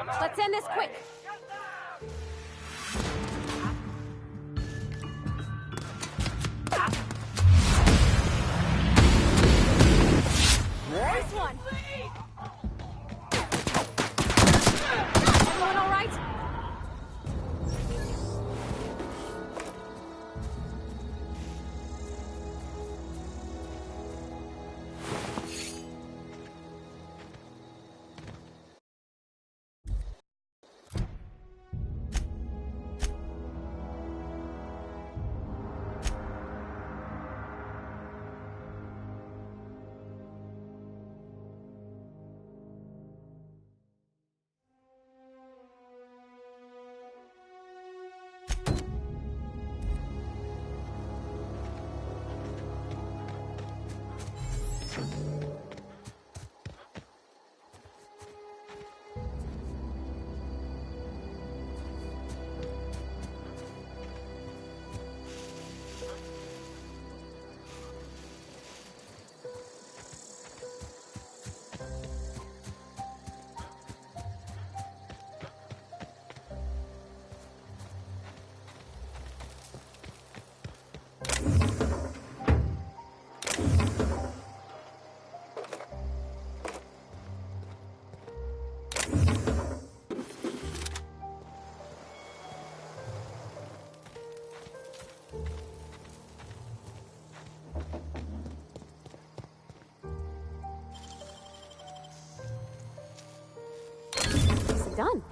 Let's end this quick. Nice one. Everyone all right? Done.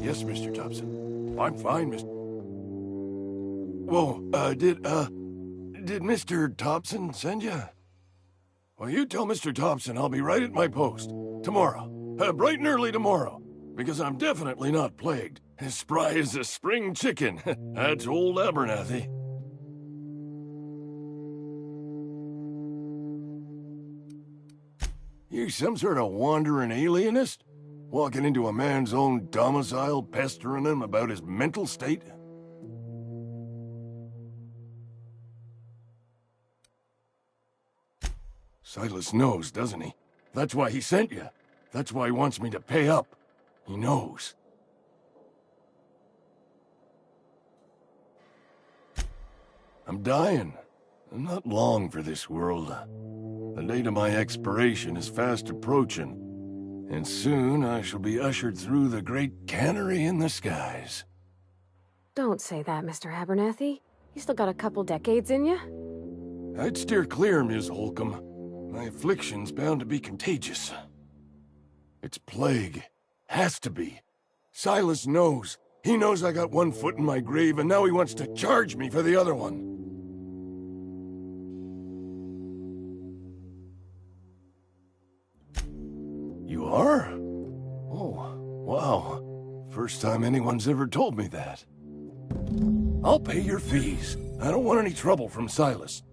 Yes, Mr. Thompson. I'm fine, Mr. Whoa, did Mr. Thompson send you? Well, you tell Mr. Thompson I'll be right at my post. Tomorrow. Bright and early tomorrow. Because I'm definitely not plagued. As spry as a spring chicken. That's old Abernathy. You some sort of wandering alienist? Walking into a man's own domicile, pestering him about his mental state? Silas knows, doesn't he? That's why he sent you. That's why he wants me to pay up. He knows. I'm dying. I'm not long for this world. The date of my expiration is fast approaching. And soon I shall be ushered through the great cannery in the skies. Don't say that, Mr. Abernathy. You still got a couple decades in you. I'd steer clear, Ms. Holcomb. My affliction's bound to be contagious. It's plague. Has to be. Silas knows. He knows I got one foot in my grave, and now he wants to charge me for the other one. You are? Oh, wow. First time anyone's ever told me that. I'll pay your fees. I don't want any trouble from Silas.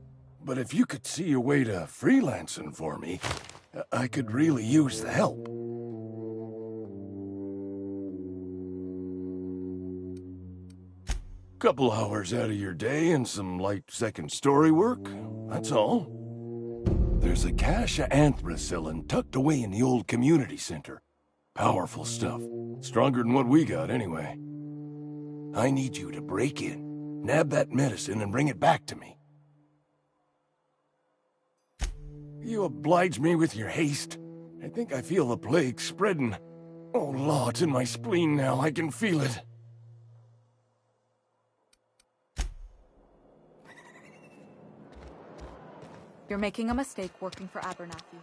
But if you could see your way to freelancing for me, I could really use the help. Couple hours out of your day and some light second story work, that's all. There's a cache of anthracillin tucked away in the old community center. Powerful stuff. Stronger than what we got, anyway. I need you to break in, nab that medicine, and bring it back to me. You oblige me with your haste. I think I feel the plague spreading. Oh, Lord, it's in my spleen now. I can feel it. You're making a mistake working for Abernathy.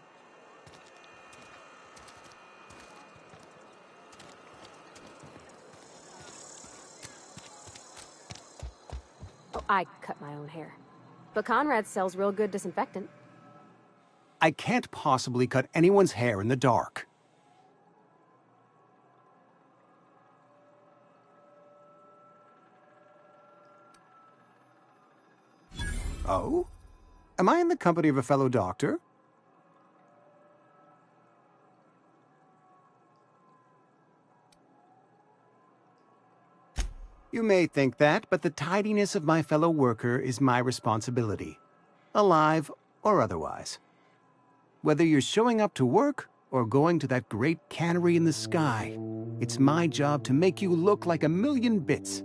Oh, I cut my own hair. But Conrad sells real good disinfectant. I can't possibly cut anyone's hair in the dark. Oh? Am I in the company of a fellow doctor? You may think that, but the tidiness of my fellow worker is my responsibility, alive or otherwise. Whether you're showing up to work or going to that great cannery in the sky, it's my job to make you look like a million bits.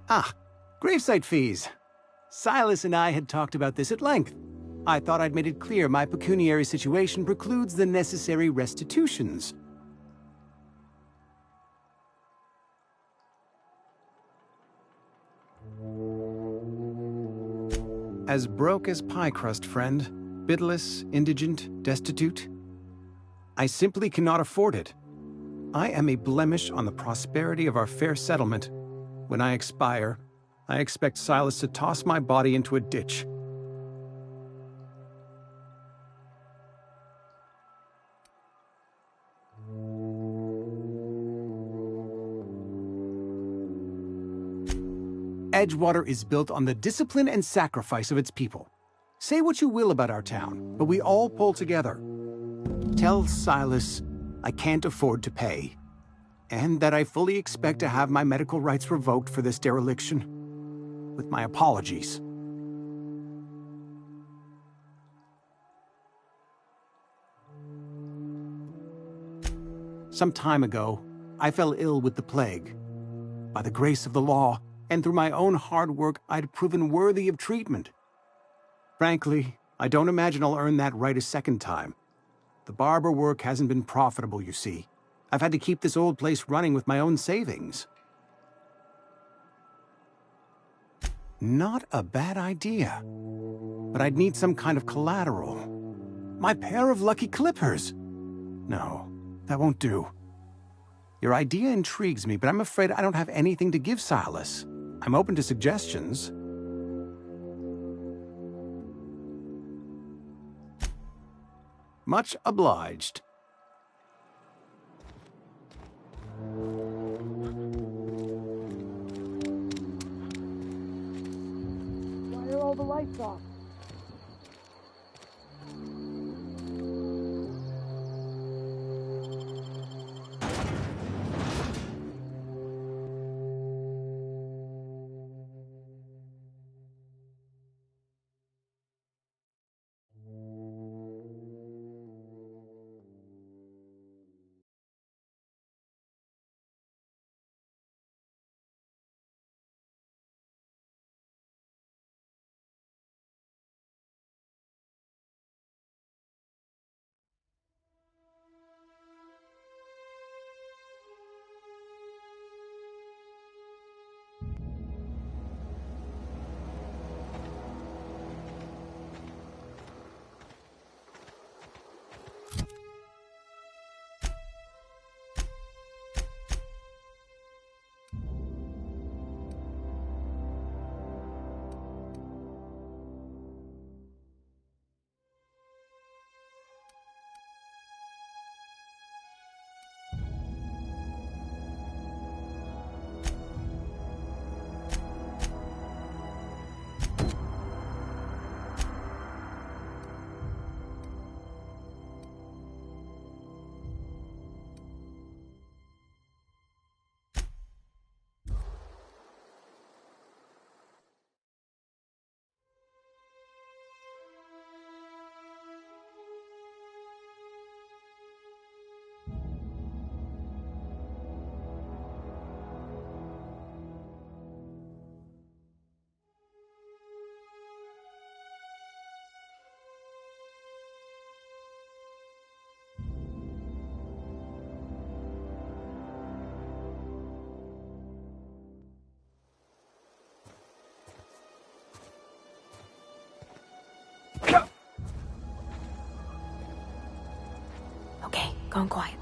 Ah, gravesite fees. Silas and I had talked about this at length. I thought I'd made it clear my pecuniary situation precludes the necessary restitutions. As broke as pie crust, friend. Bidless, indigent, destitute. I simply cannot afford it. I am a blemish on the prosperity of our fair settlement. When I expire, I expect Silas to toss my body into a ditch. Edgewater is built on the discipline and sacrifice of its people. Say what you will about our town, but we all pull together. Tell Silas I can't afford to pay, and that I fully expect to have my medical rights revoked for this dereliction. With my apologies. Some time ago, I fell ill with the plague. By the grace of the law, and through my own hard work, I'd proven worthy of treatment. Frankly, I don't imagine I'll earn that right a second time. The barber work hasn't been profitable, you see. I've had to keep this old place running with my own savings. Not a bad idea. But I'd need some kind of collateral. My pair of lucky clippers. No, that won't do. Your idea intrigues me, but I'm afraid I don't have anything to give Silas. I'm open to suggestions. Much obliged. Why are all the lights off? Okay, gone quiet.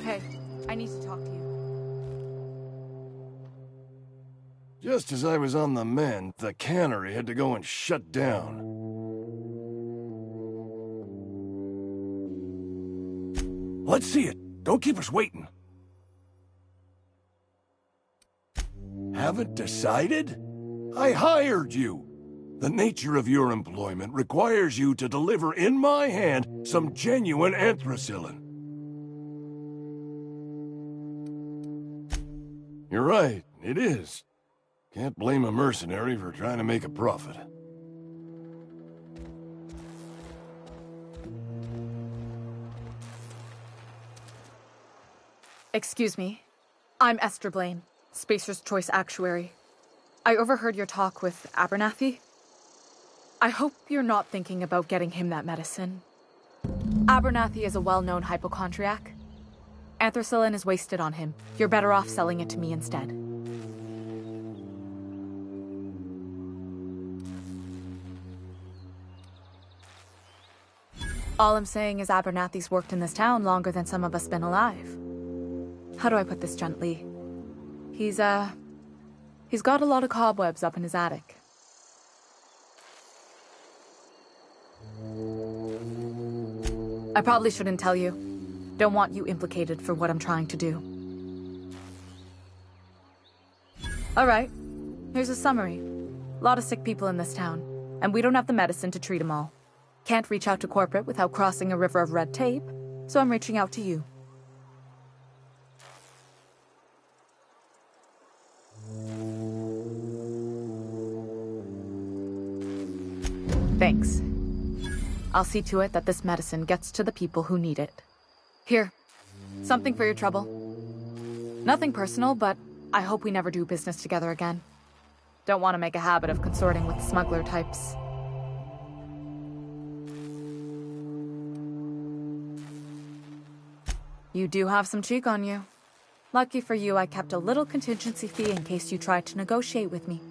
Hey, I need to talk to you. Just as I was on the mend, the cannery had to go and shut down. Let's see it. Don't keep us waiting. Haven't decided? I hired you. The nature of your employment requires you to deliver in my hand some genuine anthracillin. You're right, it is. Can't blame a mercenary for trying to make a profit. Excuse me. I'm Esther Blaine, Spacer's Choice Actuary. I overheard your talk with Abernathy. I hope you're not thinking about getting him that medicine. Abernathy is a well-known hypochondriac. Anthracillin is wasted on him. You're better off selling it to me instead. All I'm saying is Abernathy's worked in this town longer than some of us been alive. How do I put this gently? He's got a lot of cobwebs up in his attic. I probably shouldn't tell you. Don't want you implicated for what I'm trying to do. Alright, here's a summary. A lot of sick people in this town, and we don't have the medicine to treat them all. Can't reach out to corporate without crossing a river of red tape, so I'm reaching out to you. Thanks. I'll see to it that this medicine gets to the people who need it. Here, something for your trouble. Nothing personal, but I hope we never do business together again. Don't want to make a habit of consorting with smuggler types. You do have some cheek on you. Lucky for you, I kept a little contingency fee in case you tried to negotiate with me.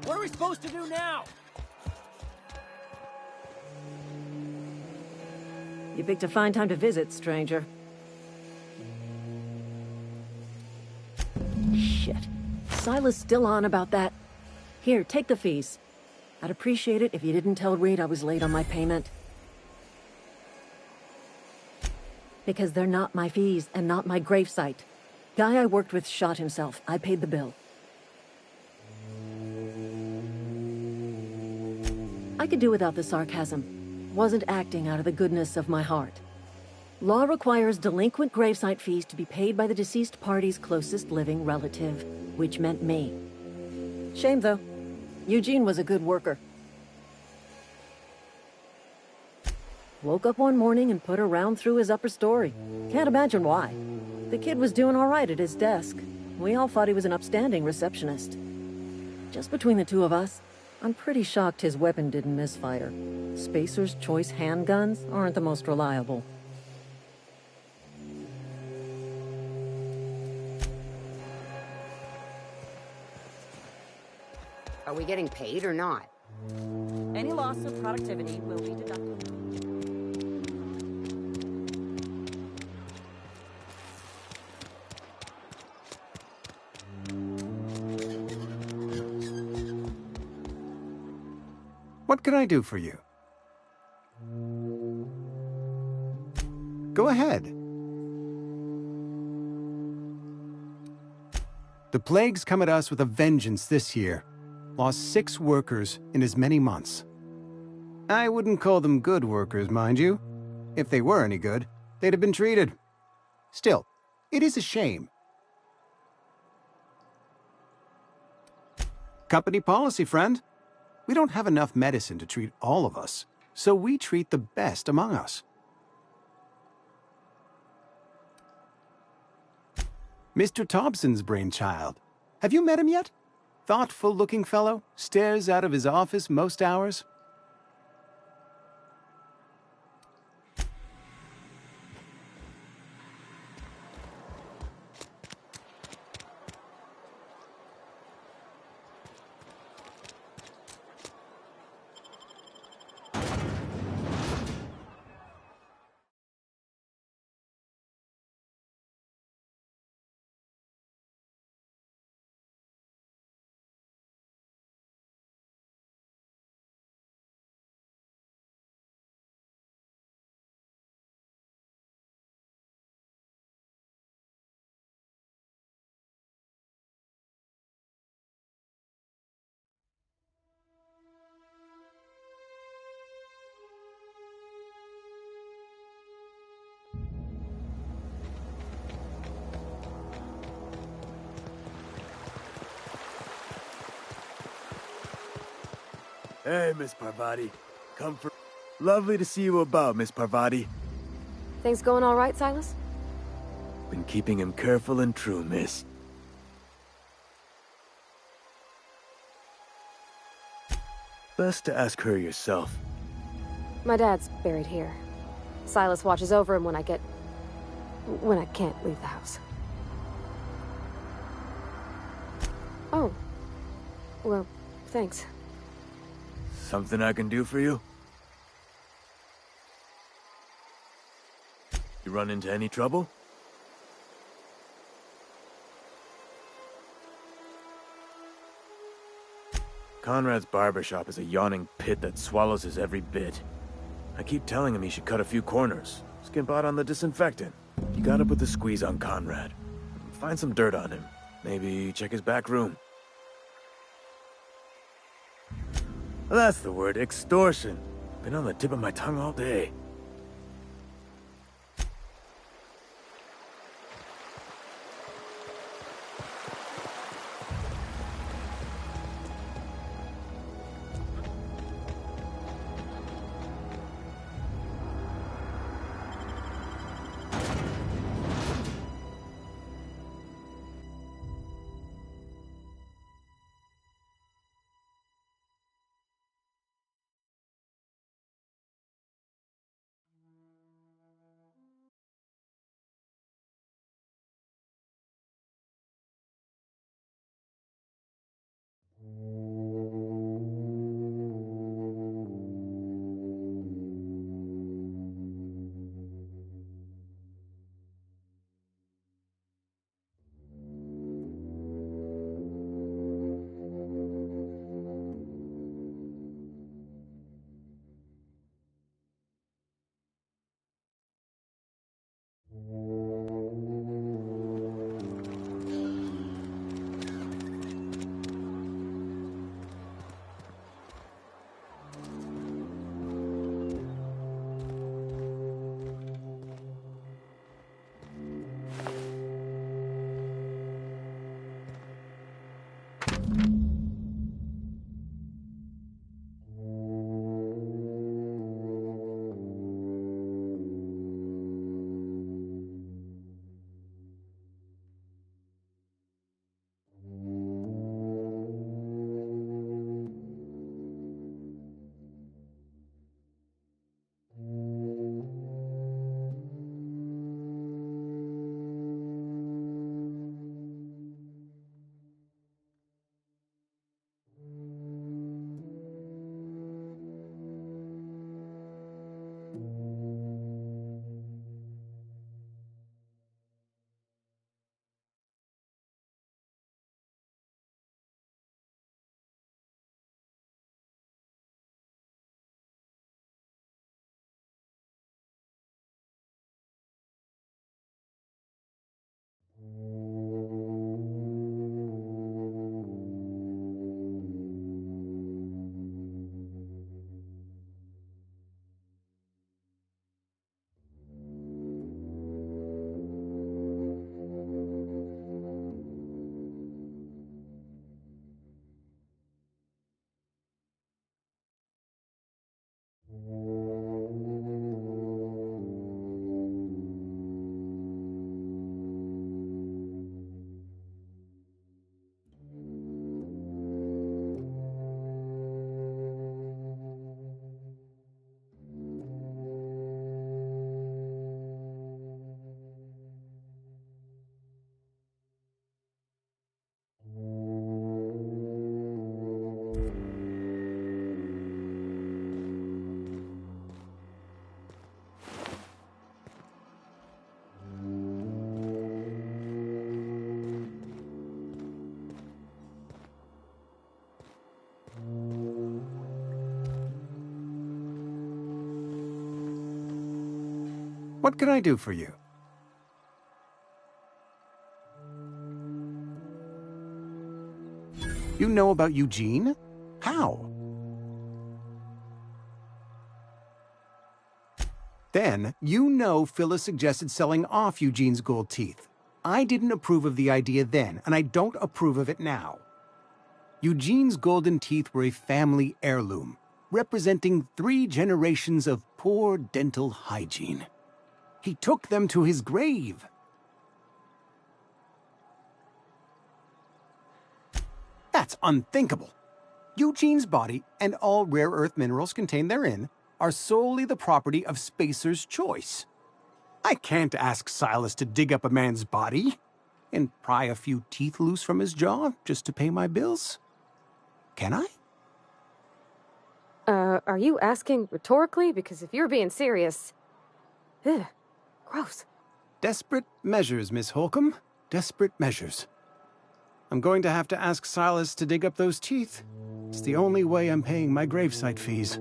What are we supposed to do now? You picked a fine time to visit, stranger. Shit. Silas still on about that. Here, take the fees. I'd appreciate it if you didn't tell Reed I was late on my payment. Because they're not my fees and not my gravesite. Guy I worked with shot himself. I paid the bill. I could do without the sarcasm. Wasn't acting out of the goodness of my heart. Law requires delinquent gravesite fees to be paid by the deceased party's closest living relative, which meant me. Shame, though. Eugene was a good worker. Woke up one morning and put a round through his upper story. Can't imagine why. The kid was doing all right at his desk. We all thought he was an upstanding receptionist. Just between the two of us, I'm pretty shocked his weapon didn't misfire. Spacer's Choice handguns aren't the most reliable. Are we getting paid or not? Any loss of productivity will be deducted. What can I do for you? Go ahead. The plague's come at us with a vengeance this year. Lost 6 workers in as many months. I wouldn't call them good workers, mind you. If they were any good, they'd have been treated. Still, It is a shame. Company policy, friend. We don't have enough medicine to treat all of us, so we treat the best among us. Mr. Thompson's brainchild. Have you met him yet? Thoughtful-looking fellow, stares out of his office most hours. Hey, Miss Parvati. Come for... Lovely to see you about, Miss Parvati. Things going all right, Silas? Been keeping him careful and true, miss. Best to ask her yourself. My dad's buried here. Silas watches over him when I can't leave the house. Oh. Well, thanks. Something I can do for you? You run into any trouble? Conrad's barbershop is a yawning pit that swallows his every bit. I keep telling him he should cut a few corners. Skimp out on the disinfectant. You gotta put the squeeze on Conrad. Find some dirt on him. Maybe check his back room. That's the word, extortion. Been on the tip of my tongue all day. What can I do for you? You know about Eugene? How? Then, you know Phyllis suggested selling off Eugene's gold teeth. I didn't approve of the idea then, and I don't approve of it now. Eugene's golden teeth were a family heirloom, representing 3 generations of poor dental hygiene. He took them to his grave. That's unthinkable. Eugene's body and all rare earth minerals contained therein are solely the property of Spacer's choice. I can't ask Silas to dig up a man's body and pry a few teeth loose from his jaw just to pay my bills. Can I? Are you asking rhetorically? Because if you're being serious... Ugh, gross. Desperate measures, Miss Holcomb. Desperate measures. I'm going to have to ask Silas to dig up those teeth. It's the only way I'm paying my gravesite fees.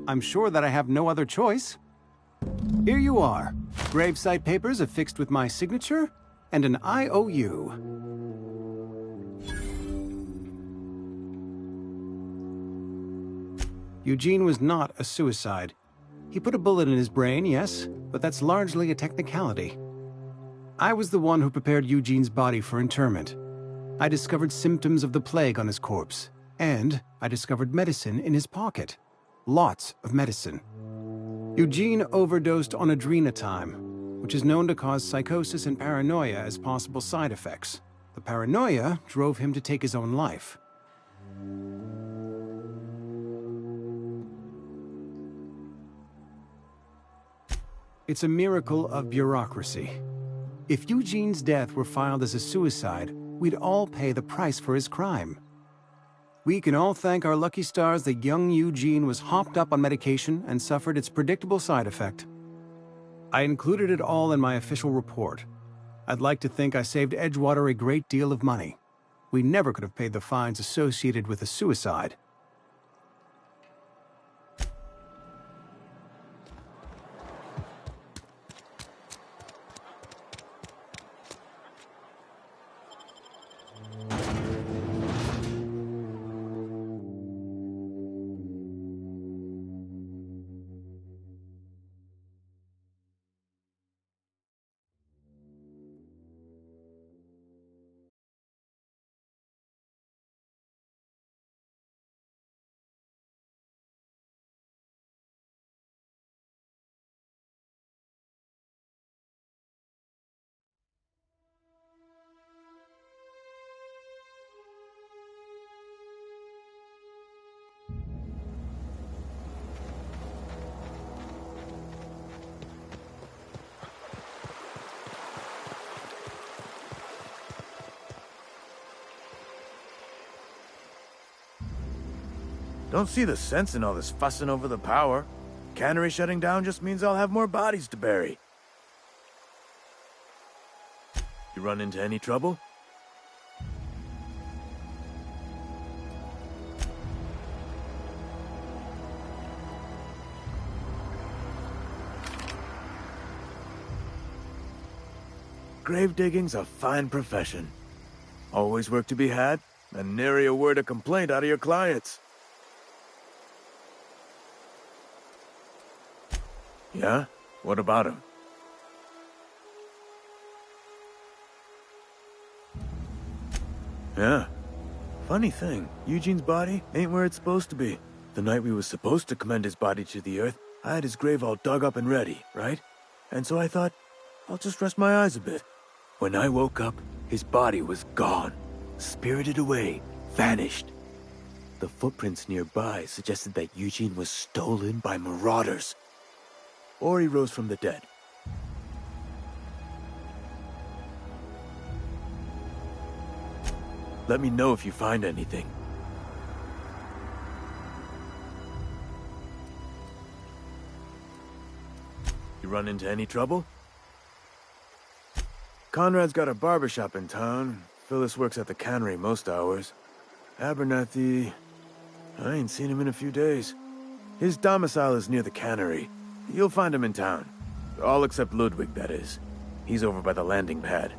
I'm sure that I have no other choice. Here you are. Gravesite papers affixed with my signature and an IOU. Eugene was not a suicide. He put a bullet in his brain, yes, but that's largely a technicality. I was the one who prepared Eugene's body for interment. I discovered symptoms of the plague on his corpse, and I discovered medicine in his pocket. Lots of medicine. Eugene overdosed on adrenatime, which is known to cause psychosis and paranoia as possible side effects. The paranoia drove him to take his own life. It's a miracle of bureaucracy. If Eugene's death were filed as a suicide, we'd all pay the price for his crime. We can all thank our lucky stars that young Eugene was hopped up on medication and suffered its predictable side effect. I included it all in my official report. I'd like to think I saved Edgewater a great deal of money. We never could have paid the fines associated with a suicide. Don't see the sense in all this fussing over the power. Cannery shutting down just means I'll have more bodies to bury. You run into any trouble? Grave digging's a fine profession. Always work to be had, and nary a word of complaint out of your clients. Yeah? What about him? Yeah. Funny thing, Eugene's body ain't where it's supposed to be. The night we was supposed to commend his body to the earth, I had his grave all dug up and ready, right? And so I thought, I'll just rest my eyes a bit. When I woke up, his body was gone. Spirited away, vanished. The footprints nearby suggested that Eugene was stolen by marauders. Or he rose from the dead. Let me know if you find anything. You run into any trouble? Conrad's got a barbershop in town. Phyllis works at the cannery most hours. Abernathy... I ain't seen him in a few days. His domicile is near the cannery. You'll find him in town. All except Ludwig, that is. He's over by the landing pad.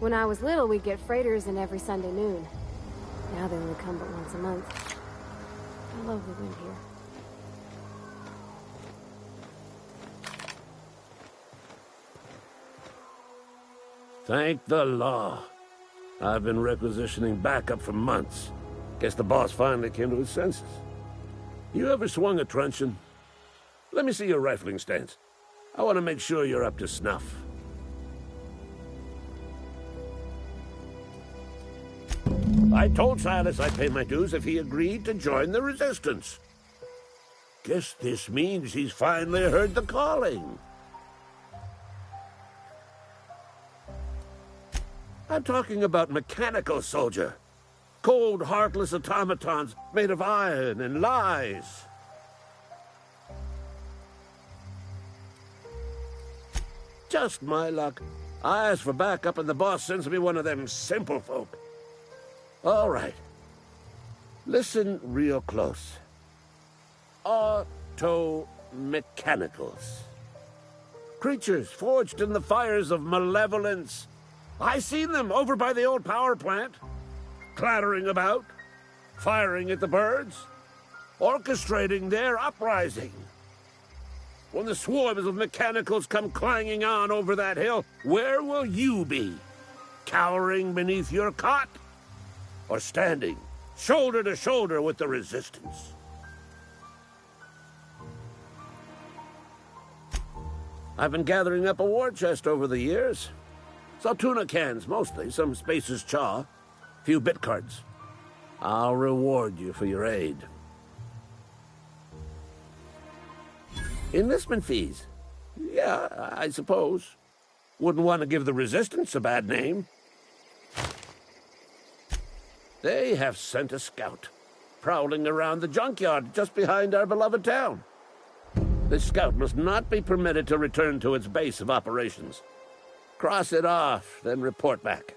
When I was little, we'd get freighters in every Sunday noon. Now they only come but once a month. I love the wind here. Thank the law. I've been requisitioning backup for months. Guess the boss finally came to his senses. You ever swung a truncheon? Let me see your rifling stance. I want to make sure you're up to snuff. I told Silas I'd pay my dues if he agreed to join the resistance. Guess this means he's finally heard the calling. I'm talking about mechanical soldier. Cold, heartless automatons made of iron and lies. Just my luck. I ask for backup and the boss sends me one of them simple folk. All right. Listen real close. Auto-mechanicals. Creatures forged in the fires of malevolence. I seen them over by the old power plant, clattering about, firing at the birds, orchestrating their uprising. When the swarms of mechanicals come clanging on over that hill, where will you be? Cowering beneath your cot? Or standing, shoulder to shoulder with the resistance? I've been gathering up a war chest over the years. Saltuna cans, mostly, some Spacer's Chaw, few bit cards. I'll reward you for your aid. Enlistment fees? Yeah, I suppose. Wouldn't want to give the Resistance a bad name. They have sent a scout, prowling around the junkyard just behind our beloved town. This scout must not be permitted to return to its base of operations. Cross it off, then report back.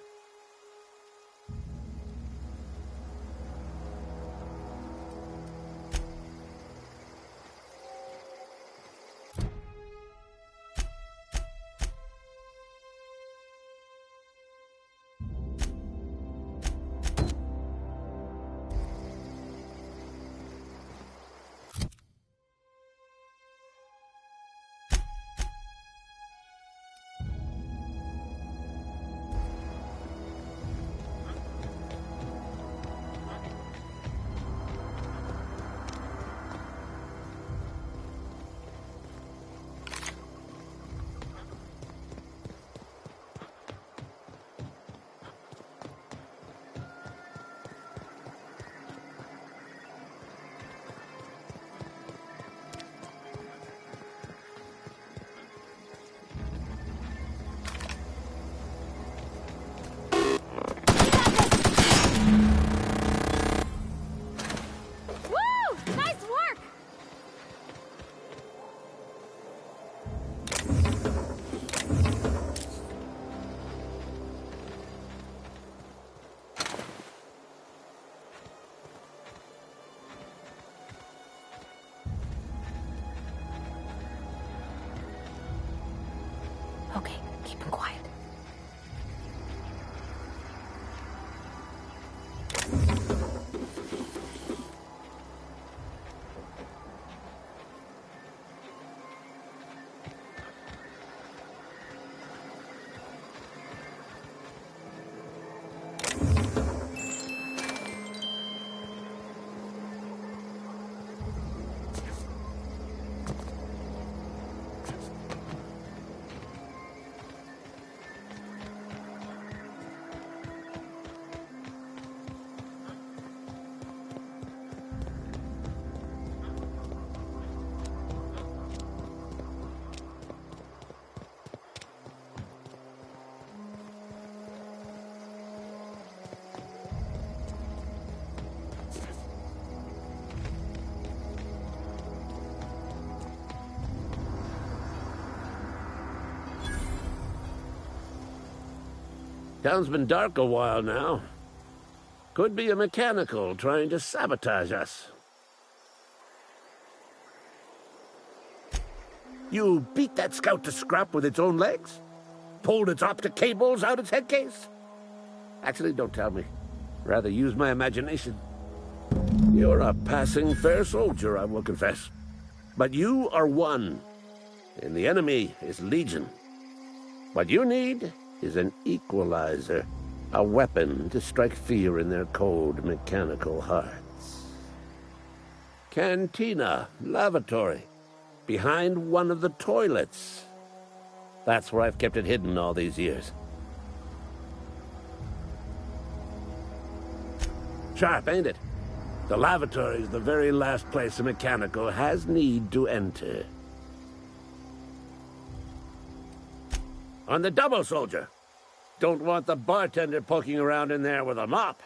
Town's been dark a while now. Could be a mechanical trying to sabotage us. You beat that scout to scrap with its own legs? Pulled its optic cables out its head case? Actually, don't tell me. Rather use my imagination. You're a passing fair soldier, I will confess. But you are one, and the enemy is legion. What you need is an equalizer, a weapon to strike fear in their cold, mechanical hearts. Cantina, lavatory, behind one of the toilets. That's where I've kept it hidden all these years. Sharp, ain't it? The lavatory is the very last place a mechanical has need to enter. On the double, soldier. Don't want the bartender poking around in there with a mop.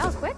That was quick.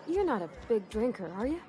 You're not a big drinker, are you?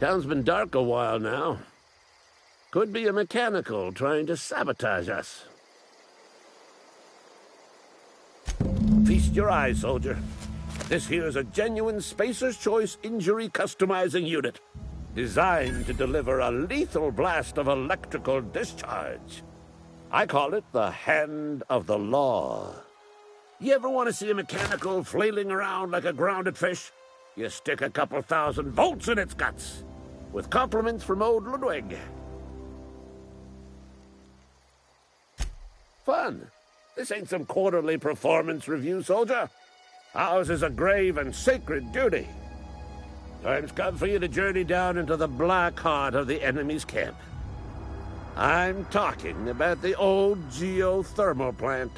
Town's been dark a while now. Could be a mechanical trying to sabotage us. Feast your eyes, soldier. This here's a genuine Spacer's Choice injury customizing unit, designed to deliver a lethal blast of electrical discharge. I call it the Hand of the Law. You ever want to see a mechanical flailing around like a grounded fish? You stick a couple 1,000 volts in its guts. With compliments from old Ludwig. Fun. This ain't some quarterly performance review, soldier. Ours is a grave and sacred duty. Time's come for you to journey down into the black heart of the enemy's camp. I'm talking about the old geothermal plant.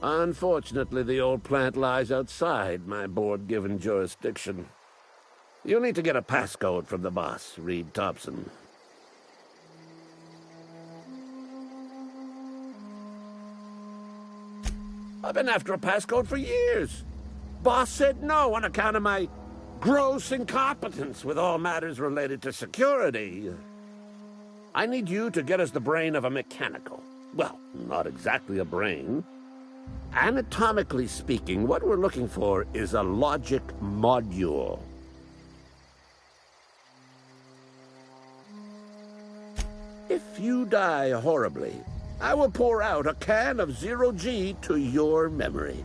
Unfortunately, the old plant lies outside my board-given jurisdiction. You'll need to get a passcode from the boss, Reed Thompson. I've been after a passcode for years. Boss said no on account of my gross incompetence with all matters related to security. I need you to get us the brain of a mechanical. Well, not exactly a brain. Anatomically speaking, what we're looking for is a logic module. If you die horribly, I will pour out a can of 0G to your memory.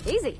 Easy.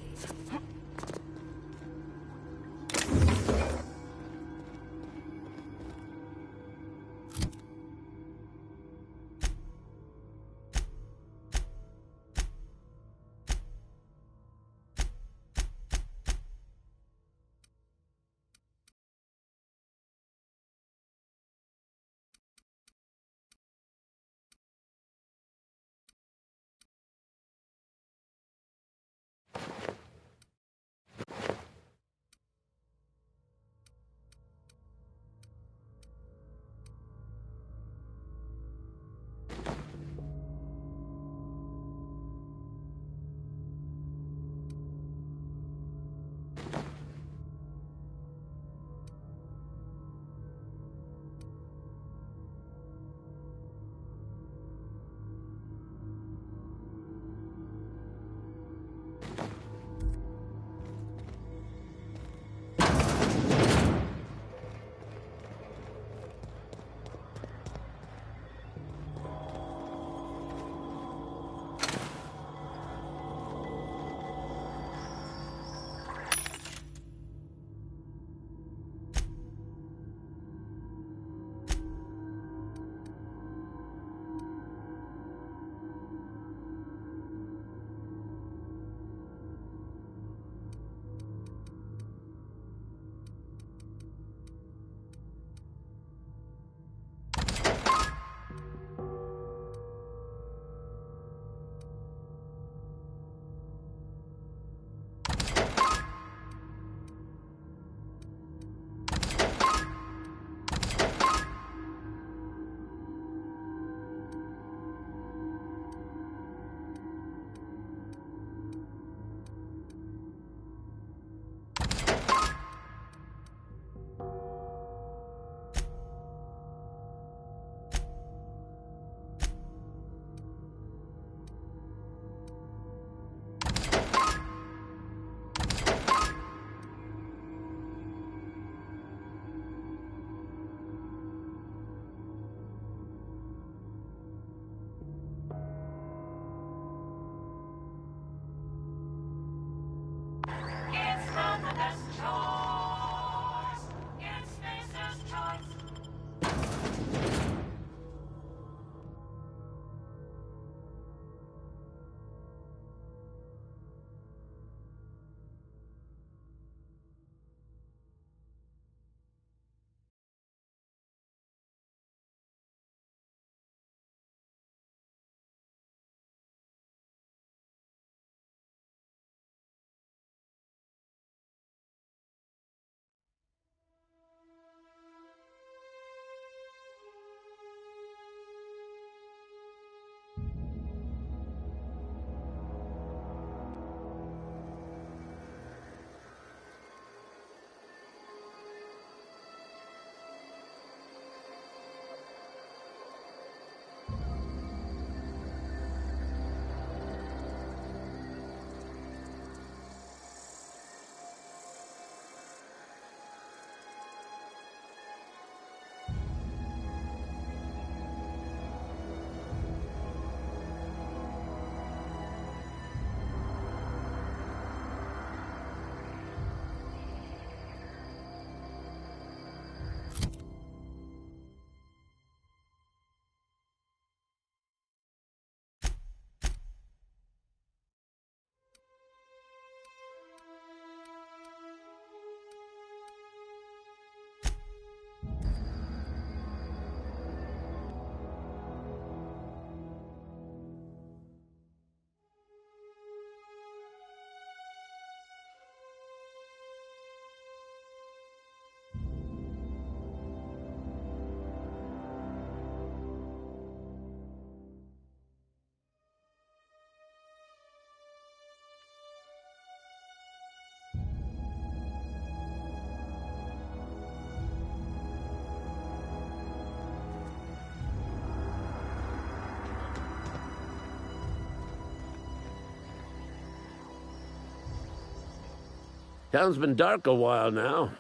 Town's been dark a while now.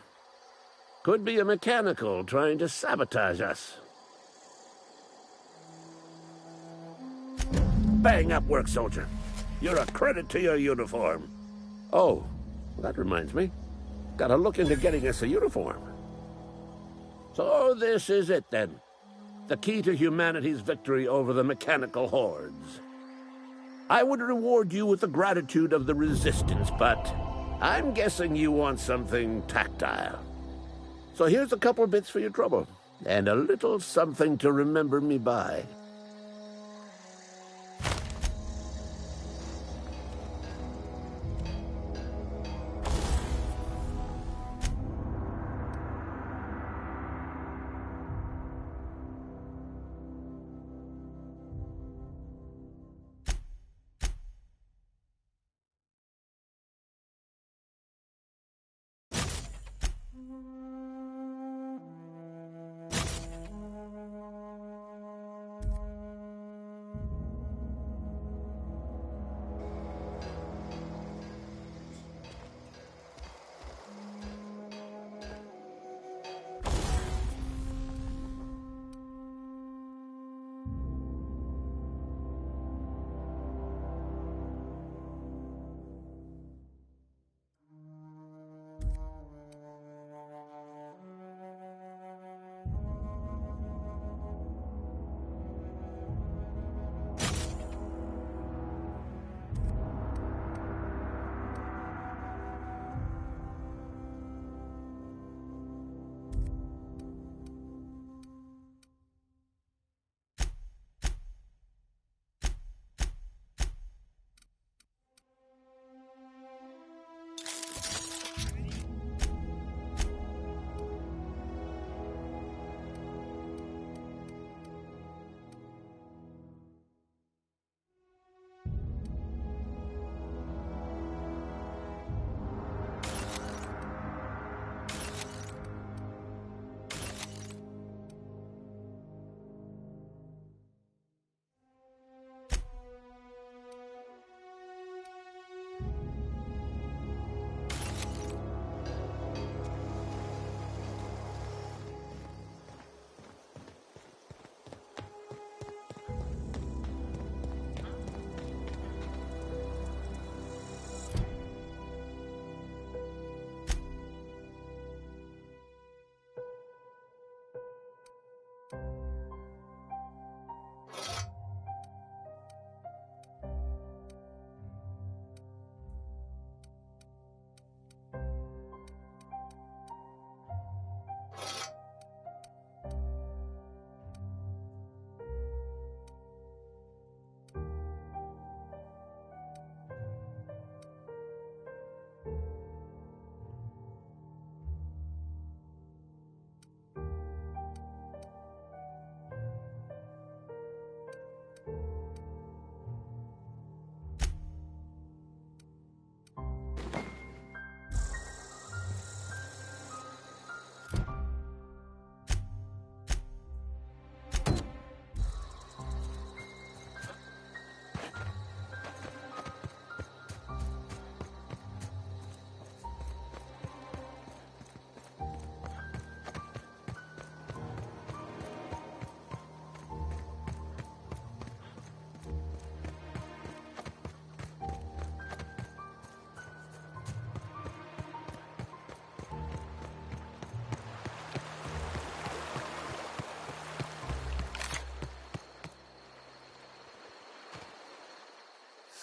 Could be a mechanical trying to sabotage us. Bang up work, soldier. You're a credit to your uniform. Oh, that reminds me. Gotta look into getting us a uniform. So this is it, then. The key to humanity's victory over the mechanical hordes. I would reward you with the gratitude of the Resistance, but I'm guessing you want something tactile. So here's a couple bits for your trouble, and a little something to remember me by.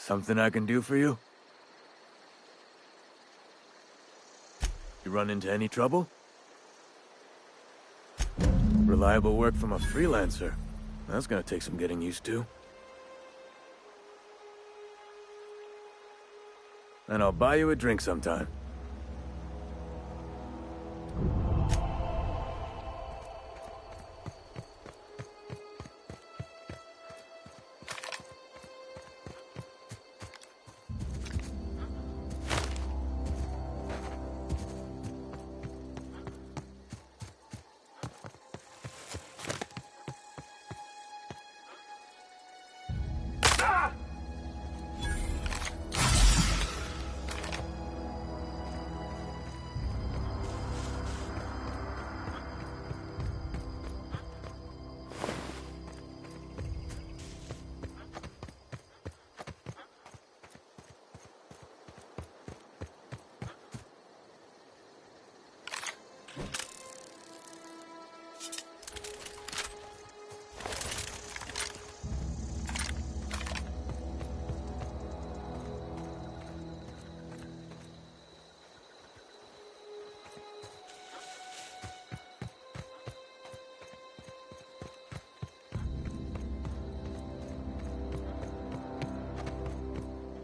Something I can do for you? You run into any trouble? Reliable work from a freelancer. That's gonna take some getting used to. And I'll buy you a drink sometime.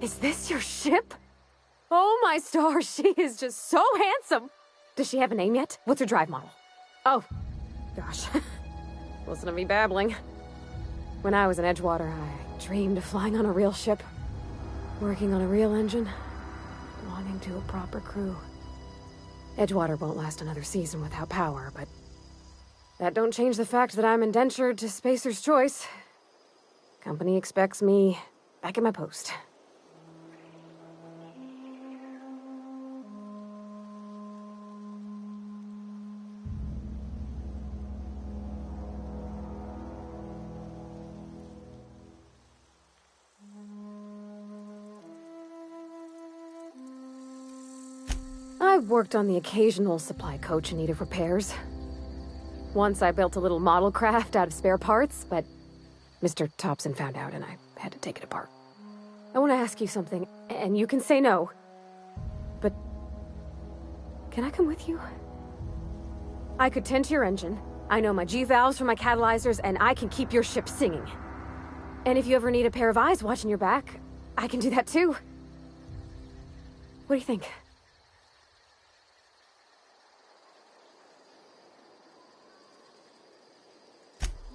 Is this your ship? Oh my stars, she is just so handsome. Does she have a name yet? What's her drive model? Oh, gosh. Listen to me babbling. When I was in Edgewater, I dreamed of flying on a real ship, working on a real engine, belonging to a proper crew. Edgewater won't last another season without power, but that don't change the fact that I'm indentured to Spacer's Choice. Company expects me back at my post. I've worked on the occasional supply coach in need of repairs. Once I built a little model craft out of spare parts, but Mr. Thompson found out and I had to take it apart. I want to ask you something, and you can say no. But can I come with you? I could tend to your engine. I know my G-valves for my catalyzers, and I can keep your ship singing. And if you ever need a pair of eyes watching your back, I can do that too. What do you think?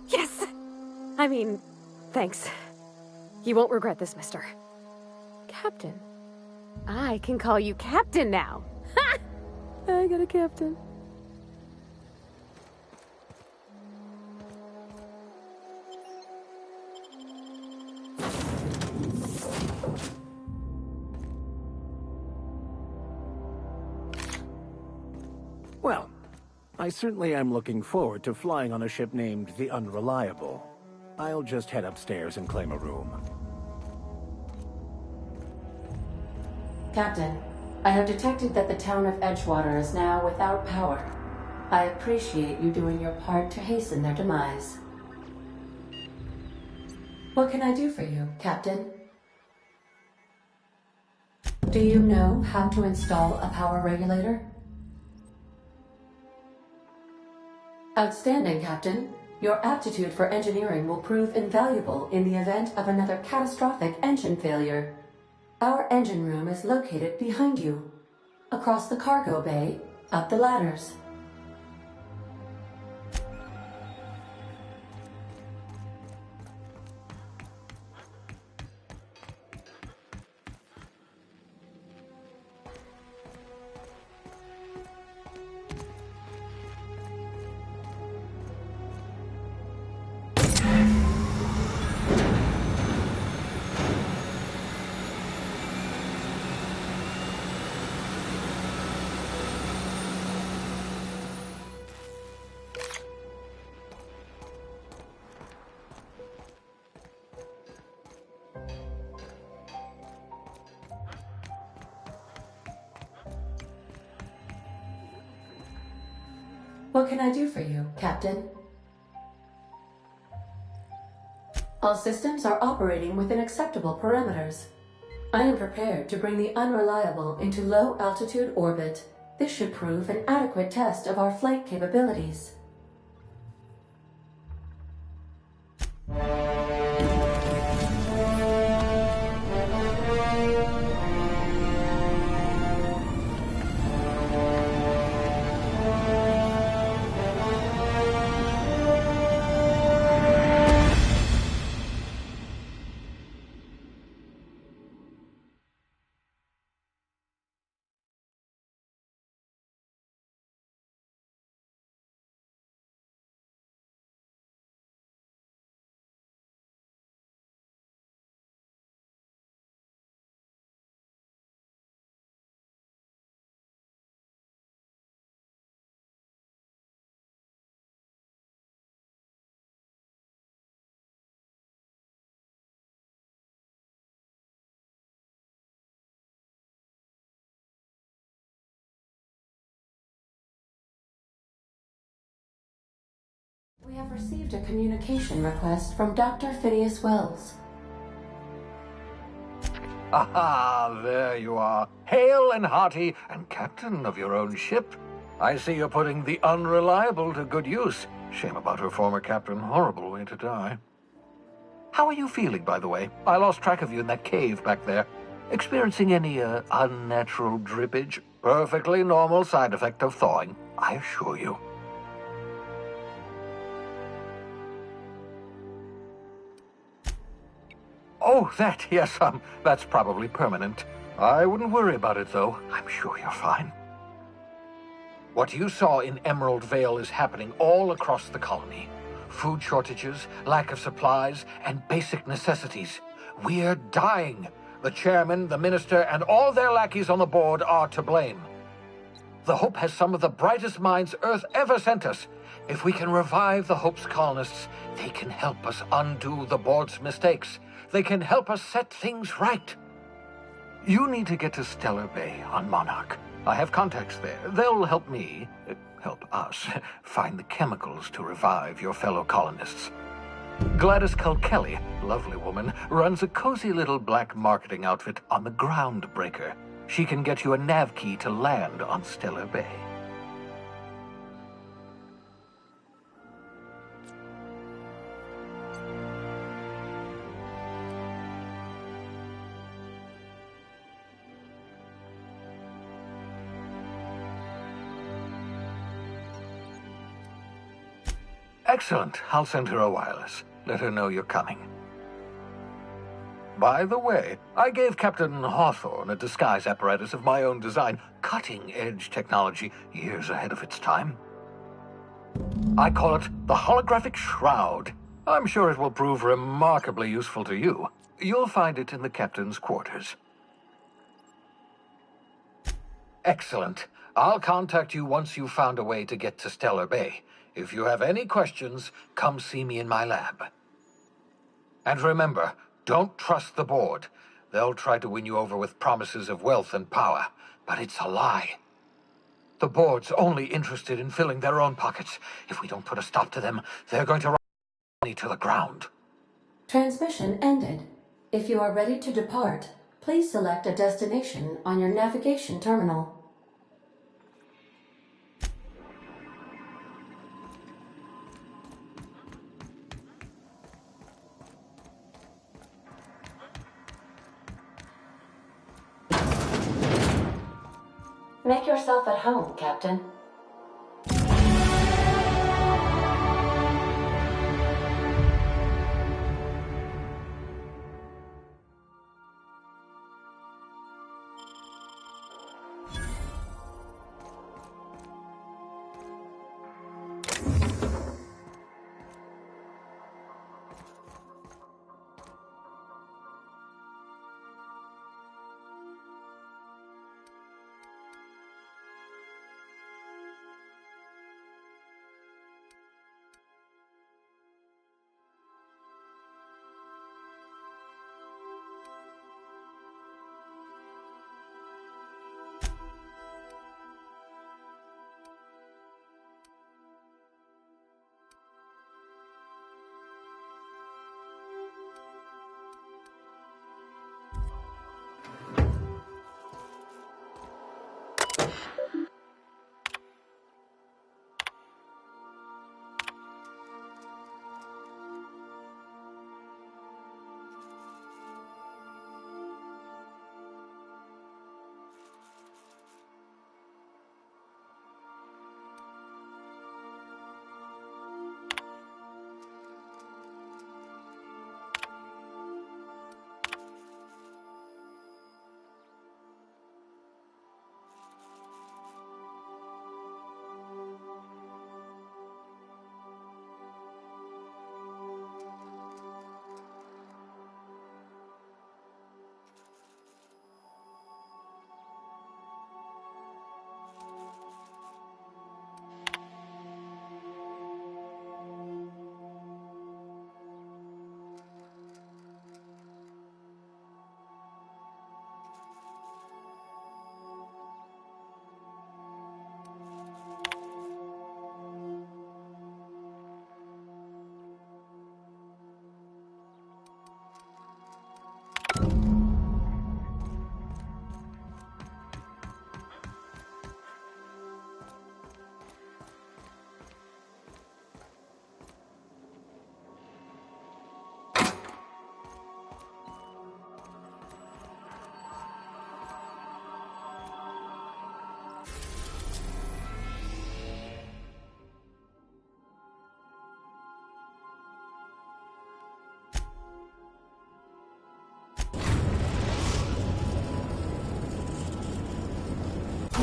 Yes! I mean, thanks. You won't regret this, mister. Captain. I can call you Captain now. Ha! I got a captain. Well, I certainly am looking forward to flying on a ship named the Unreliable. I'll just head upstairs and claim a room. Captain, I have detected that the town of Edgewater is now without power. I appreciate you doing your part to hasten their demise. What can I do for you, Captain? Do you know how to install a power regulator? Outstanding, Captain. Your aptitude for engineering will prove invaluable in the event of another catastrophic engine failure. Our engine room is located behind you. Across the cargo bay, up the ladders. What can I do for you, Captain? All systems are operating within acceptable parameters. I am prepared to bring the Unreliable into low-altitude orbit. This should prove an adequate test of our flight capabilities. We have received a communication request from Dr. Phineas Wells. Aha, there you are. Hale and hearty, and captain of your own ship. I see you're putting the Unreliable to good use. Shame about her former captain. Horrible way to die. How are you feeling, by the way? I lost track of you in that cave back there. Experiencing any unnatural drippage? Perfectly normal side effect of thawing, I assure you. Oh, that, yes, that's probably permanent. I wouldn't worry about it, though. I'm sure you're fine. What you saw in Emerald Vale is happening all across the colony. Food shortages, lack of supplies, and basic necessities. We're dying. The chairman, the minister, and all their lackeys on the board are to blame. The Hope has some of the brightest minds Earth ever sent us. If we can revive the Hope's colonists, they can help us undo the board's mistakes. They can help us set things right. You need to get to Stellar Bay on Monarch. I have contacts there. They'll help me, help us, find the chemicals to revive your fellow colonists. Gladys Culkelly, lovely woman, runs a cozy little black marketing outfit on the Groundbreaker. She can get you a nav key to land on Stellar Bay. Excellent. I'll send her a wireless. Let her know you're coming. By the way, I gave Captain Hawthorne a disguise apparatus of my own design, cutting-edge technology, years ahead of its time. I call it the Holographic Shroud. I'm sure it will prove remarkably useful to you. You'll find it in the captain's quarters. Excellent. I'll contact you once you've found a way to get to Stellar Bay. If you have any questions, come see me in my lab. And remember, don't trust the board. They'll try to win you over with promises of wealth and power, but it's a lie. The board's only interested in filling their own pockets. If we don't put a stop to them, they're going to run money to the ground. Transmission ended. If you are ready to depart, please select a destination on your navigation terminal. Make yourself at home, Captain.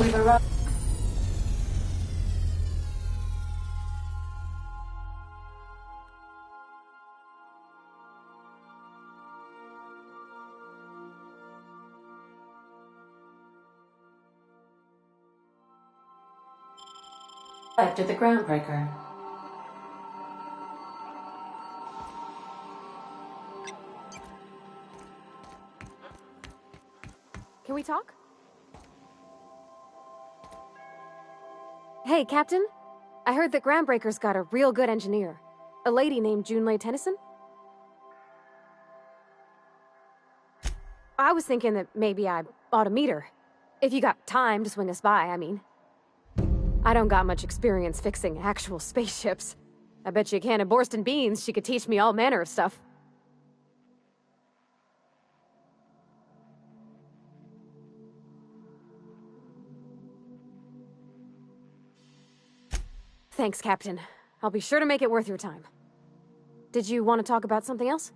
We've arrived at the groundbreaker. Can we talk? Hey, Captain. I heard that Groundbreaker's got a real good engineer. A lady named Junlei Tennyson. I was thinking that maybe I ought to meet her. If you got time to swing us by, I mean. I don't got much experience fixing actual spaceships. I bet you a can of Borston beans she could teach me all manner of stuff. Thanks, Captain. I'll be sure to make it worth your time. Did you want to talk about something else?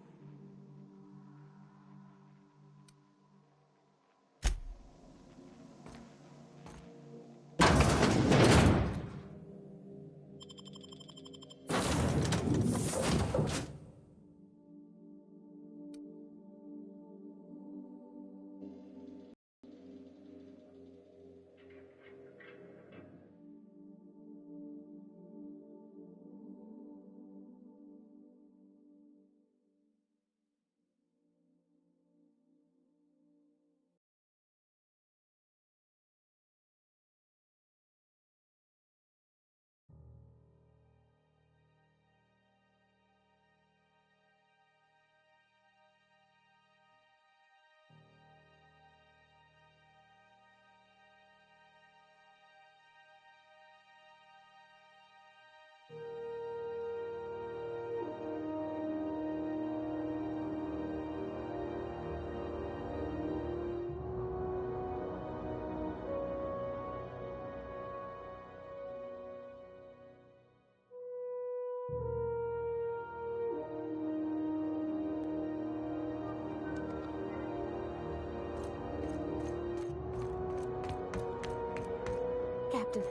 Captain.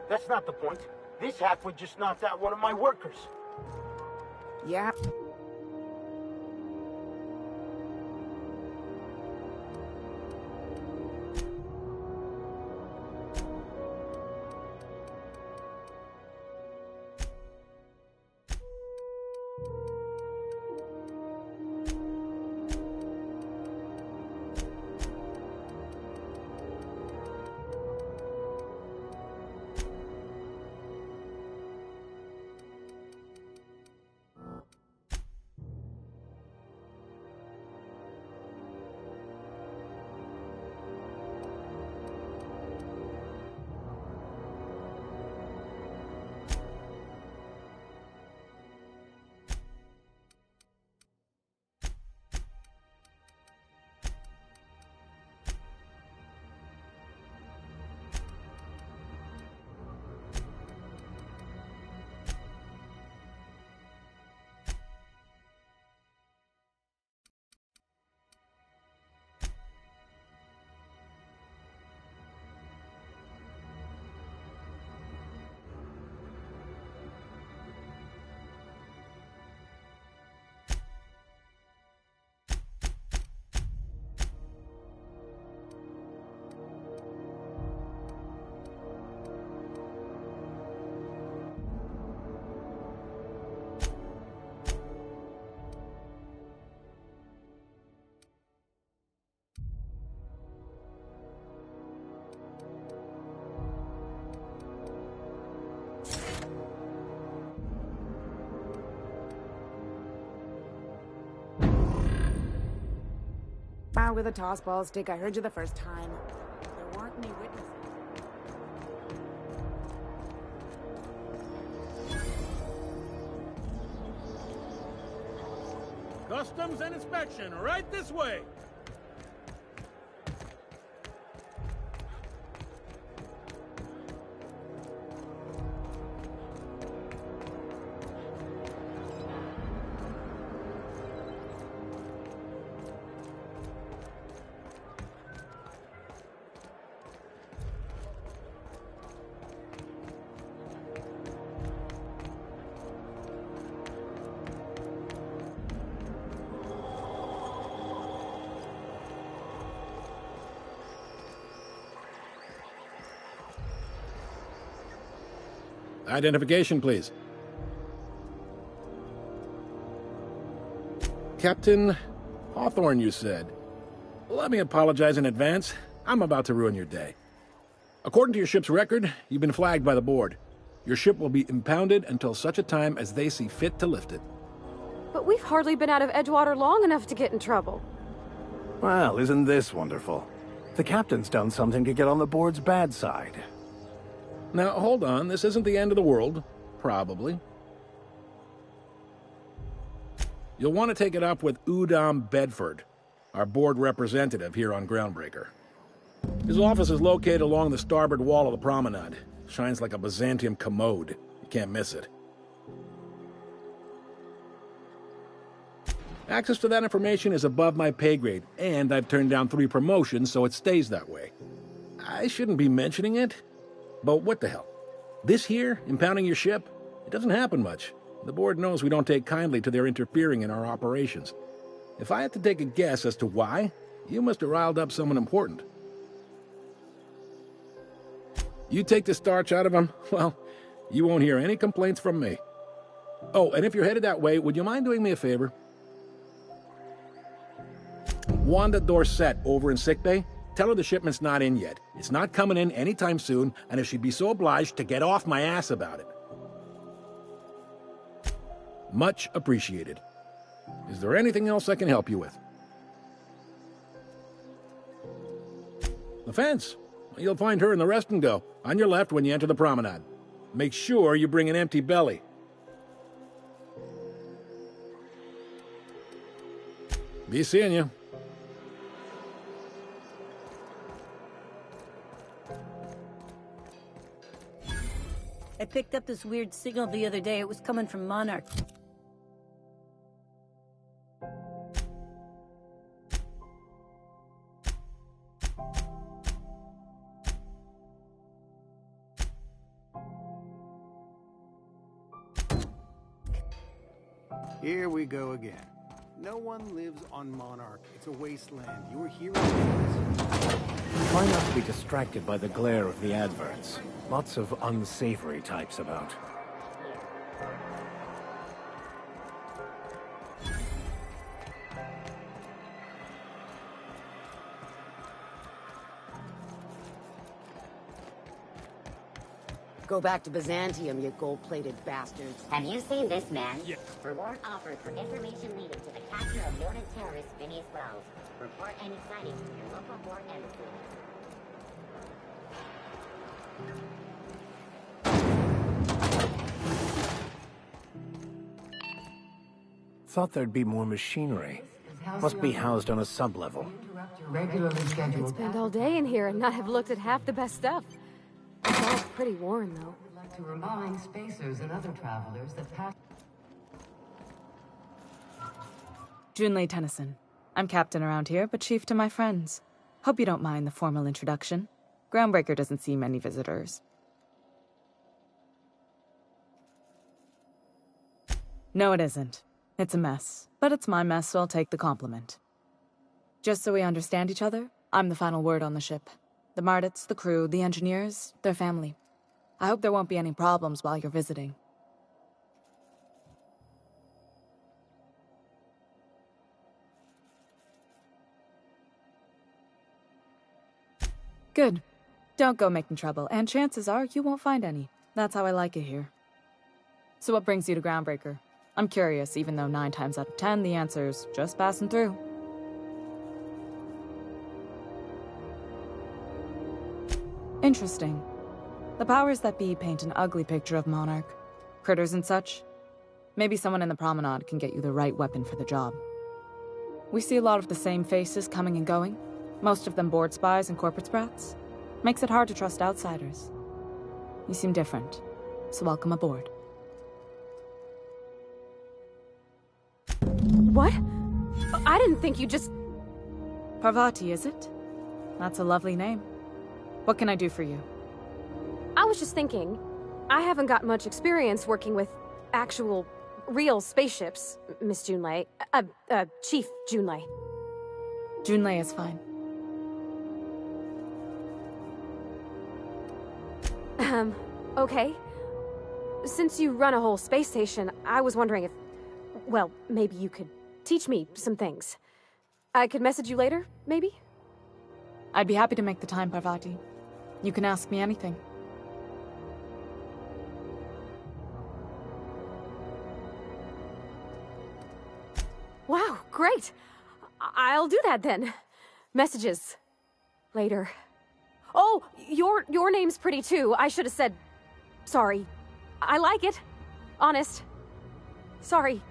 That's not the point. This halfwit just knocked out one of my workers. Yeah. With a toss ball stick, I heard you the first time. There weren't any witnesses. Customs and inspection, right this way. Identification, please. Captain Hawthorne, you said. Let me apologize in advance. I'm about to ruin your day. According to your ship's record, you've been flagged by the board. Your ship will be impounded until such a time as they see fit to lift it. But we've hardly been out of Edgewater long enough to get in trouble. Well, isn't this wonderful? The captain's done something to get on the board's bad side. Now, hold on. This isn't the end of the world. Probably. You'll want to take it up with Udom Bedford, our board representative here on Groundbreaker. His office is located along the starboard wall of the promenade. Shines like a Byzantium commode. You can't miss it. Access to that information is above my pay grade, and I've turned down 3 promotions, so it stays that way. I shouldn't be mentioning it, but what the hell? This here, impounding your ship, it doesn't happen much. The board knows we don't take kindly to their interfering in our operations. If I had to take a guess as to why, you must have riled up someone important. You take the starch out of him, well, you won't hear any complaints from me. Oh, and if you're headed that way, would you mind doing me a favor? Wanda Dorset over in sickbay, tell her the shipment's not in yet. It's not coming in anytime soon, and if she'd be so obliged to get off my ass about it. Much appreciated. Is there anything else I can help you with? The fence. You'll find her in the rest and go, on your left when you enter the promenade. Make sure you bring an empty belly. Be seeing you. I picked up this weird signal the other day. It was coming from Monarch. Here we go again. No one lives on Monarch. It's a wasteland. Your hero Try not to be distracted by the glare of the adverts. Lots of unsavory types about. Go back to Byzantium, you gold-plated bastards. Have you seen this man? Yeah. Reward offered for information leading to the capture of noted terrorist Phineas Wells. Report any sightings to your local port embassy. Thought there'd be more machinery. Must be housed on a sub-level. I could spend all day in here and not have looked at half the best stuff. It's all pretty worn, though. I'd like to remind spacers and other travelers that pass... Junlei Tennyson. I'm captain around here, but chief to my friends. Hope you don't mind the formal introduction. Groundbreaker doesn't see many visitors. No, it isn't. It's a mess. But it's my mess, so I'll take the compliment. Just so we understand each other, I'm the final word on the ship. The Mardits, the crew, the engineers, their family. I hope there won't be any problems while you're visiting. Good. Don't go making trouble, and chances are you won't find any. That's how I like it here. So what brings you to Groundbreaker? I'm curious, even though 9 times out of 10 the answer's just passing through. Interesting. The powers that be paint an ugly picture of Monarch. Critters and such. Maybe someone in the promenade can get you the right weapon for the job. We see a lot of the same faces coming and going. Most of them board spies and corporate sprats. Makes it hard to trust outsiders. You seem different, so welcome aboard. What? I didn't think you just... Parvati, is it? That's a lovely name. What can I do for you? I was just thinking, I haven't got much experience working with actual, real spaceships, Miss Junlei. Chief Junlei. Junlei is fine. Okay. since you run a whole space station, I was wondering if... Well, maybe you could teach me some things. I could message you later, maybe? I'd be happy to make the time, Parvati. You can ask me anything. Wow, great! I'll do that then. Messages. Later. Oh, your name's pretty too. I should have said... Sorry. I like it. Honest. Sorry.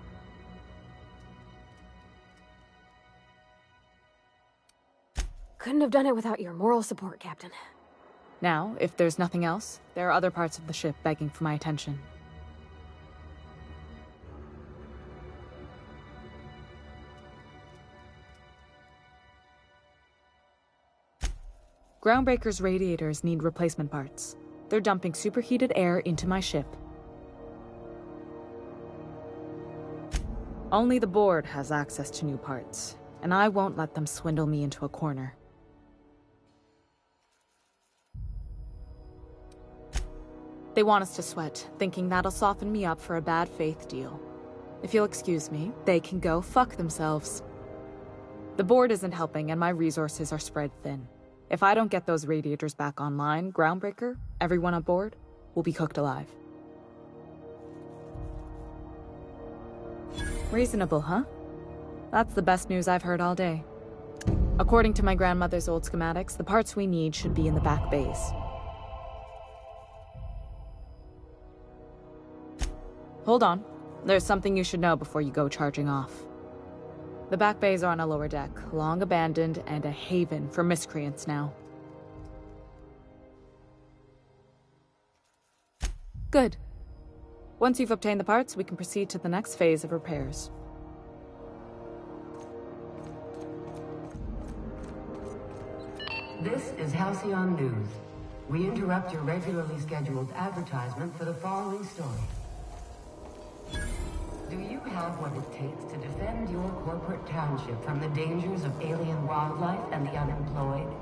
Couldn't have done it without your moral support, Captain. Now, if there's nothing else, there are other parts of the ship begging for my attention. Groundbreaker's radiators need replacement parts. They're dumping superheated air into my ship. Only the board has access to new parts, and I won't let them swindle me into a corner. They want us to sweat, thinking that'll soften me up for a bad faith deal. If you'll excuse me, they can go fuck themselves. The board isn't helping, and my resources are spread thin. If I don't get those radiators back online, Groundbreaker, everyone on board, will be cooked alive. Reasonable, huh? That's the best news I've heard all day. According to my grandmother's old schematics, the parts we need should be in the back bays. Hold on. There's something you should know before you go charging off. The back bays are on a lower deck, long abandoned and a haven for miscreants now. Good. Once you've obtained the parts, we can proceed to the next phase of repairs. This is Halcyon News. We interrupt your regularly scheduled advertisement for the following story. Do you have what it takes to defend your corporate township from the dangers of alien wildlife and the unemployed?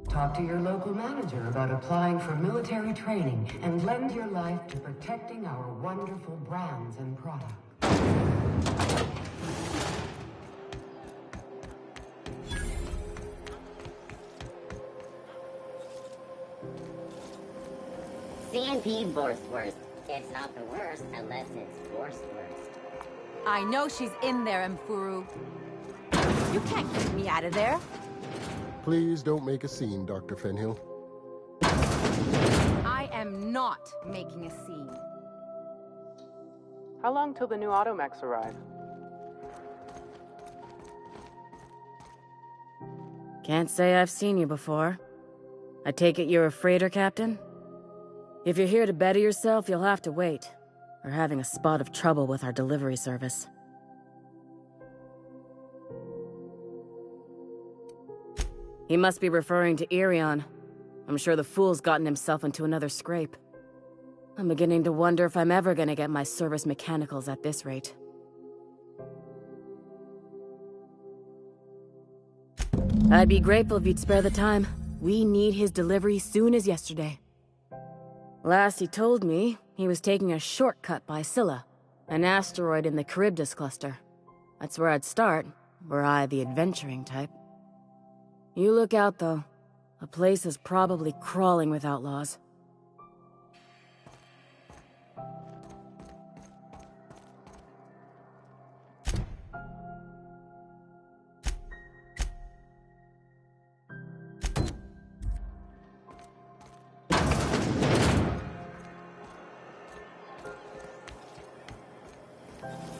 Talk to your local manager about applying for military training and lend your life to protecting our wonderful brands and products. CNP Borstwurst. It's not the worst unless it's Borstwurst. I know she's in there, Mfuru. You can't keep me out of there. Please don't make a scene, Dr. Fenhill. I am not making a scene. How long till the new automechs arrive? Can't say I've seen you before. I take it you're a freighter, Captain? If you're here to better yourself, you'll have to wait. We're having a spot of trouble with our delivery service. He must be referring to Irion. I'm sure the fool's gotten himself into another scrape. I'm beginning to wonder if I'm ever gonna get my service mechanicals at this rate. I'd be grateful if you'd spare the time. We need his delivery soon as yesterday. Last he told me, he was taking a shortcut by Scylla, an asteroid in the Charybdis cluster. That's where I'd start, were I the adventuring type. You look out, though. The place is probably crawling with outlaws.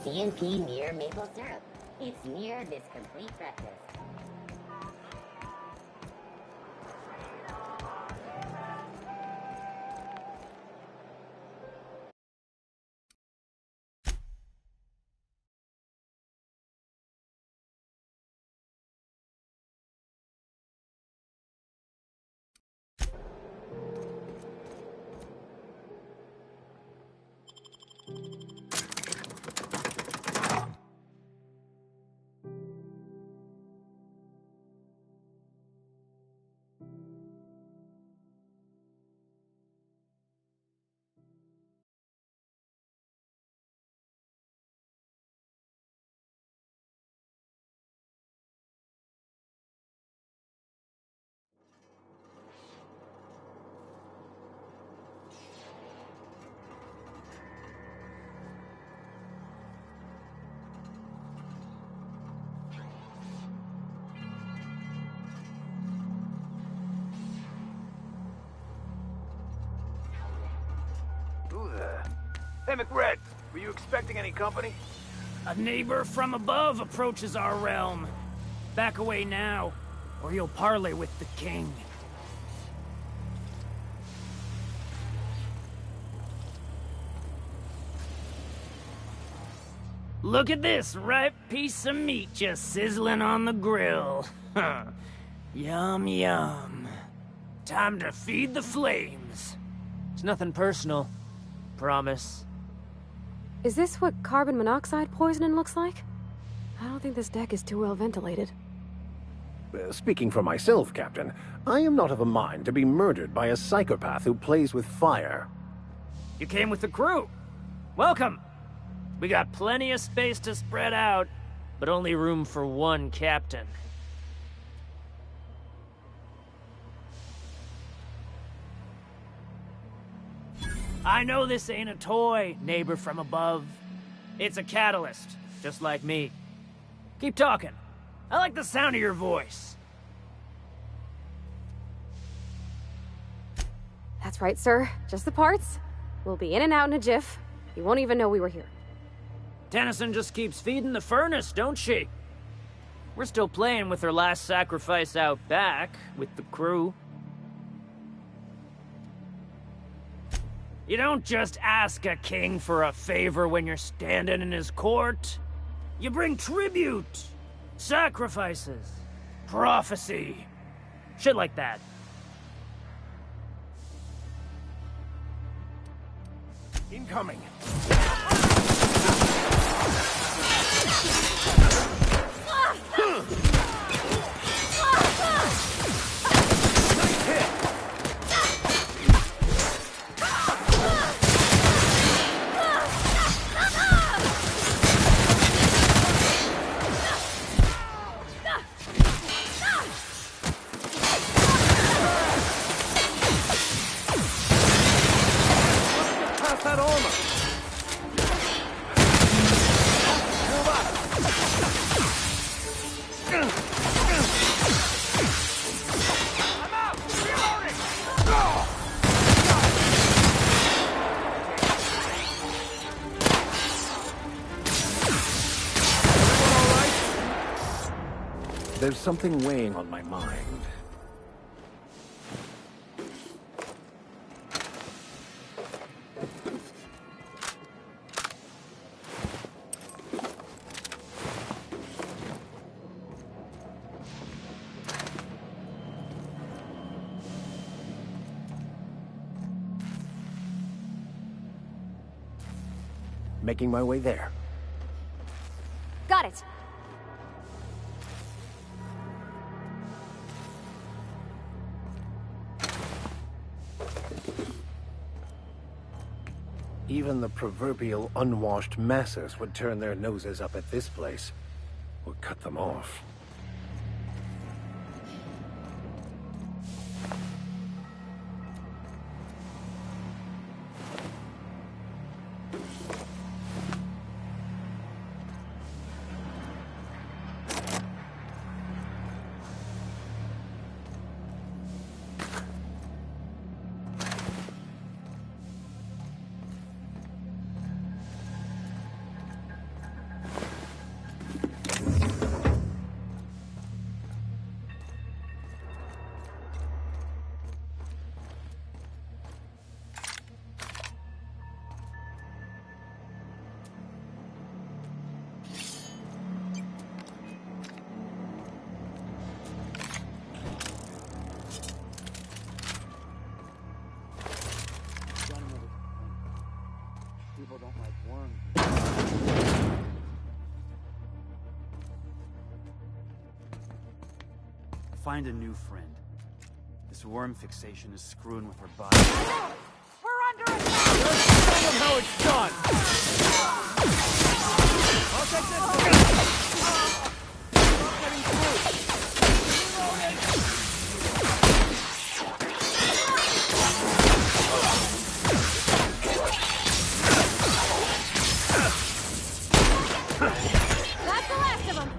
CNP near maple syrup. It's near this complete breakfast. Hey, McRed, were you expecting any company? A neighbor from above approaches our realm. Back away now, or you'll parley with the king. Look at this ripe piece of meat just sizzling on the grill. Yum, yum. Time to feed the flames. It's nothing personal. Promise. Is this what carbon monoxide poisoning looks like? I don't think this deck is too well ventilated. Speaking for myself, Captain, I am not of a mind to be murdered by a psychopath who plays with fire. You came with the crew. Welcome. We got plenty of space to spread out, but only room for one captain. I know this ain't a toy, neighbor from above. It's a catalyst, just like me. Keep talking. I like the sound of your voice. That's right, sir. Just the parts. We'll be in and out in a jiff. You won't even know we were here. Tennyson just keeps feeding the furnace, don't she? We're still playing with her last sacrifice out back, with the crew. You don't just ask a king for a favor when you're standing in his court. You bring tribute, sacrifices, prophecy, shit like that. Incoming. There's something weighing on my mind. Making my way there. Got it. Even the proverbial unwashed masses would turn their noses up at this place, or cut them off. People don't like worms. Find a new friend. This worm fixation is screwing with her body. We're under attack! Show them how it's done! I'll take this! Not getting through! That's the last of them.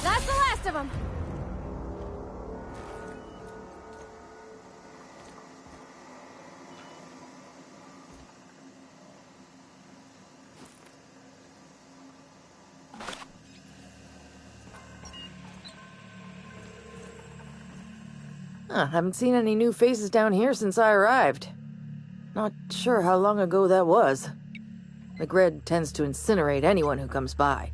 That's the last of them! Haven't seen any new faces down here since I arrived. Not sure how long ago that was. McRed tends to incinerate anyone who comes by.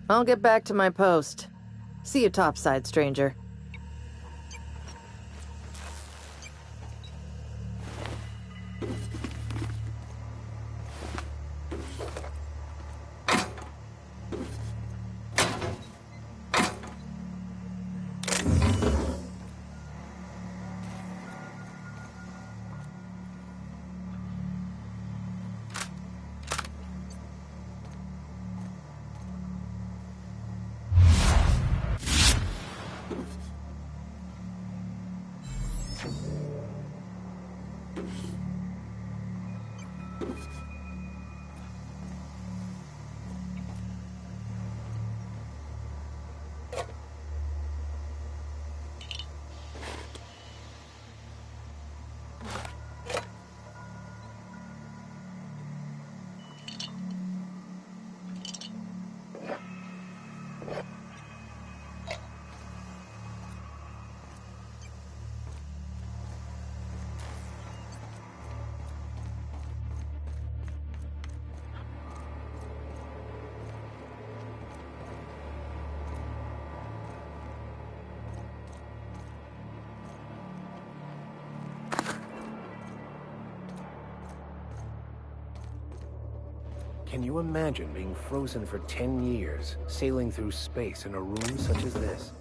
I'll get back to my post. See you topside, stranger. Can you imagine being frozen for 10 years, sailing through space in a room such as this?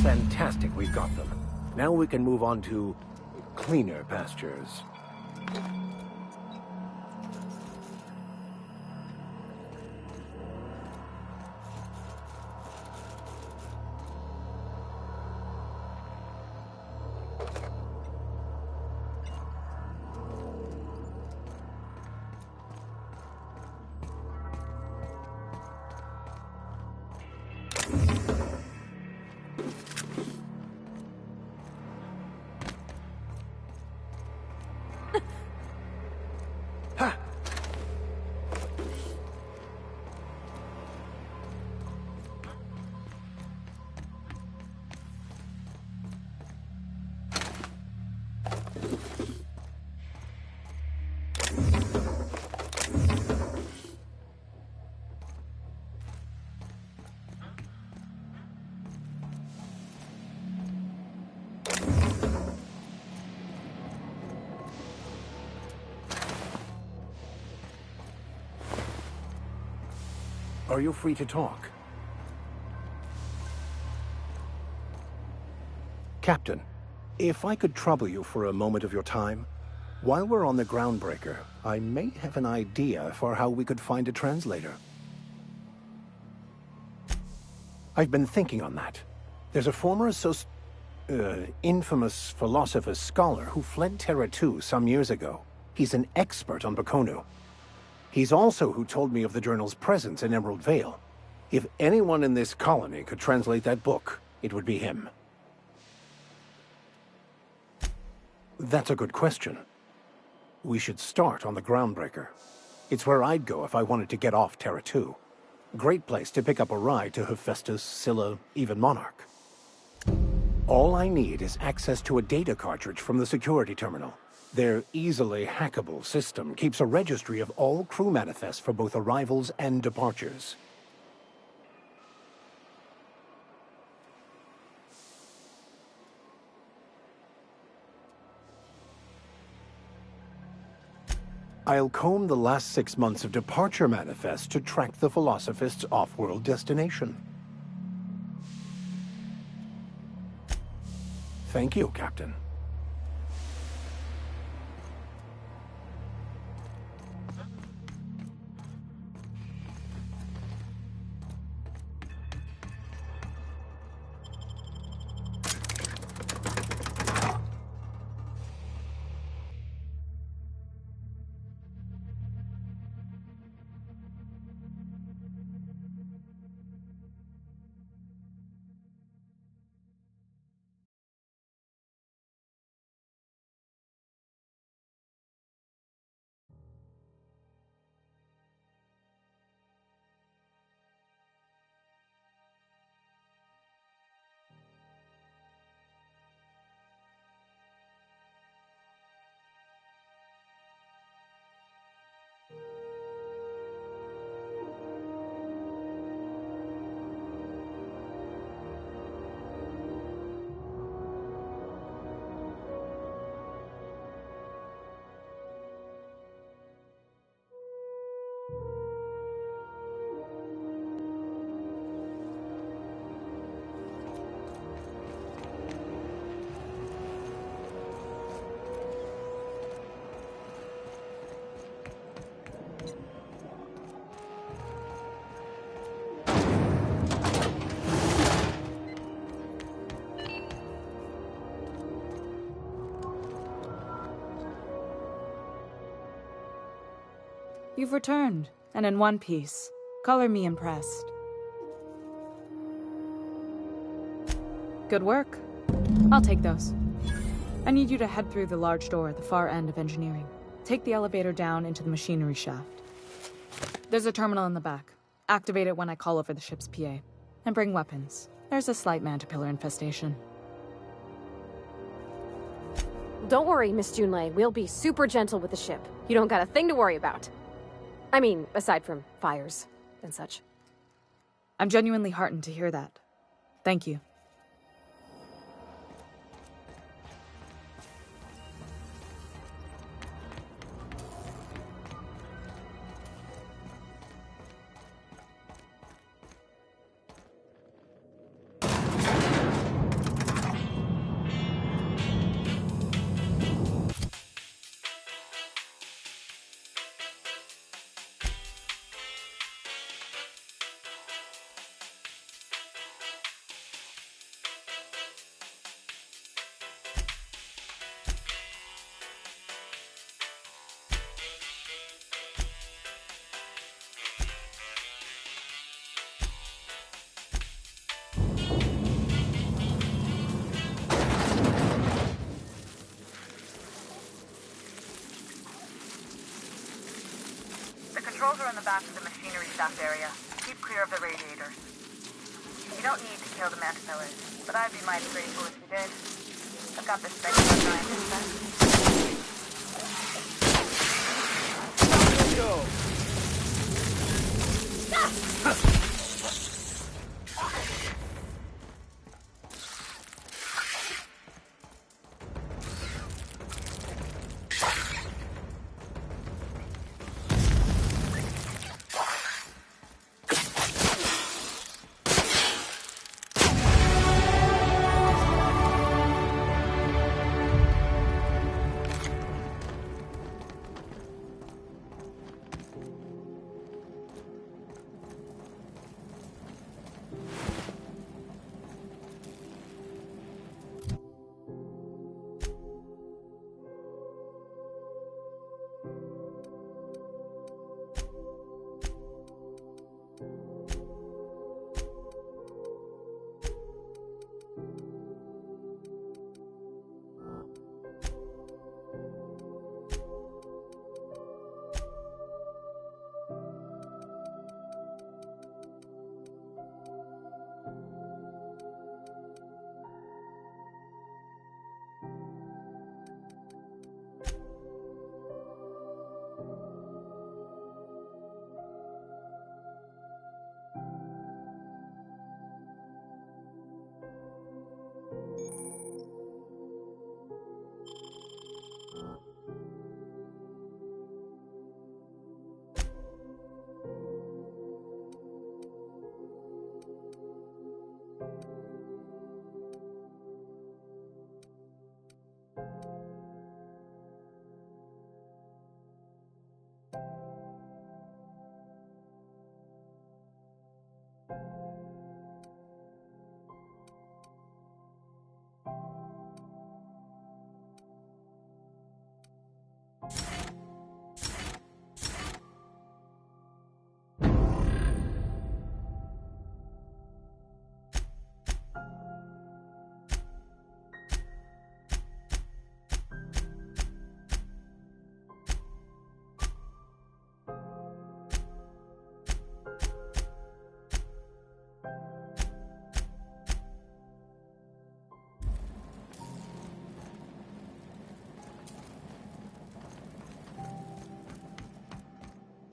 Fantastic, we've got them. Now we can move on to cleaner pastures. Are you free to talk? Captain, if I could trouble you for a moment of your time, while we're on the Groundbreaker, I may have an idea for how we could find a translator. I've been thinking on that. There's a former infamous philosopher scholar who fled Terra 2 some years ago. He's an expert on Bakonu. He's also who told me of the journal's presence in Emerald Vale. If anyone in this colony could translate that book, it would be him. That's a good question. We should start on the Groundbreaker. It's where I'd go if I wanted to get off Terra 2. Great place to pick up a ride to Hephaestus, Scylla, even Monarch. All I need is access to a data cartridge from the security terminal. Their easily hackable system keeps a registry of all crew manifests for both arrivals and departures. I'll comb the last 6 months of departure manifests to track the Philosophist's off-world destination. Thank you, Captain. You've returned, and in one piece. Color me impressed. Good work. I'll take those. I need you to head through the large door at the far end of engineering. Take the elevator down into the machinery shaft. There's a terminal in the back. Activate it when I call over the ship's PA. And bring weapons. There's a slight mantipillar infestation. Don't worry, Miss Junlei. We'll be super gentle with the ship. You don't got a thing to worry about. I mean, aside from fires and such. I'm genuinely heartened to hear that. Thank you. Controls are in the back of the machinery shaft area. Keep clear of the radiators. You don't need to kill the mantipillars, but I'd be mighty grateful if you did. I've got this thing for Let's go!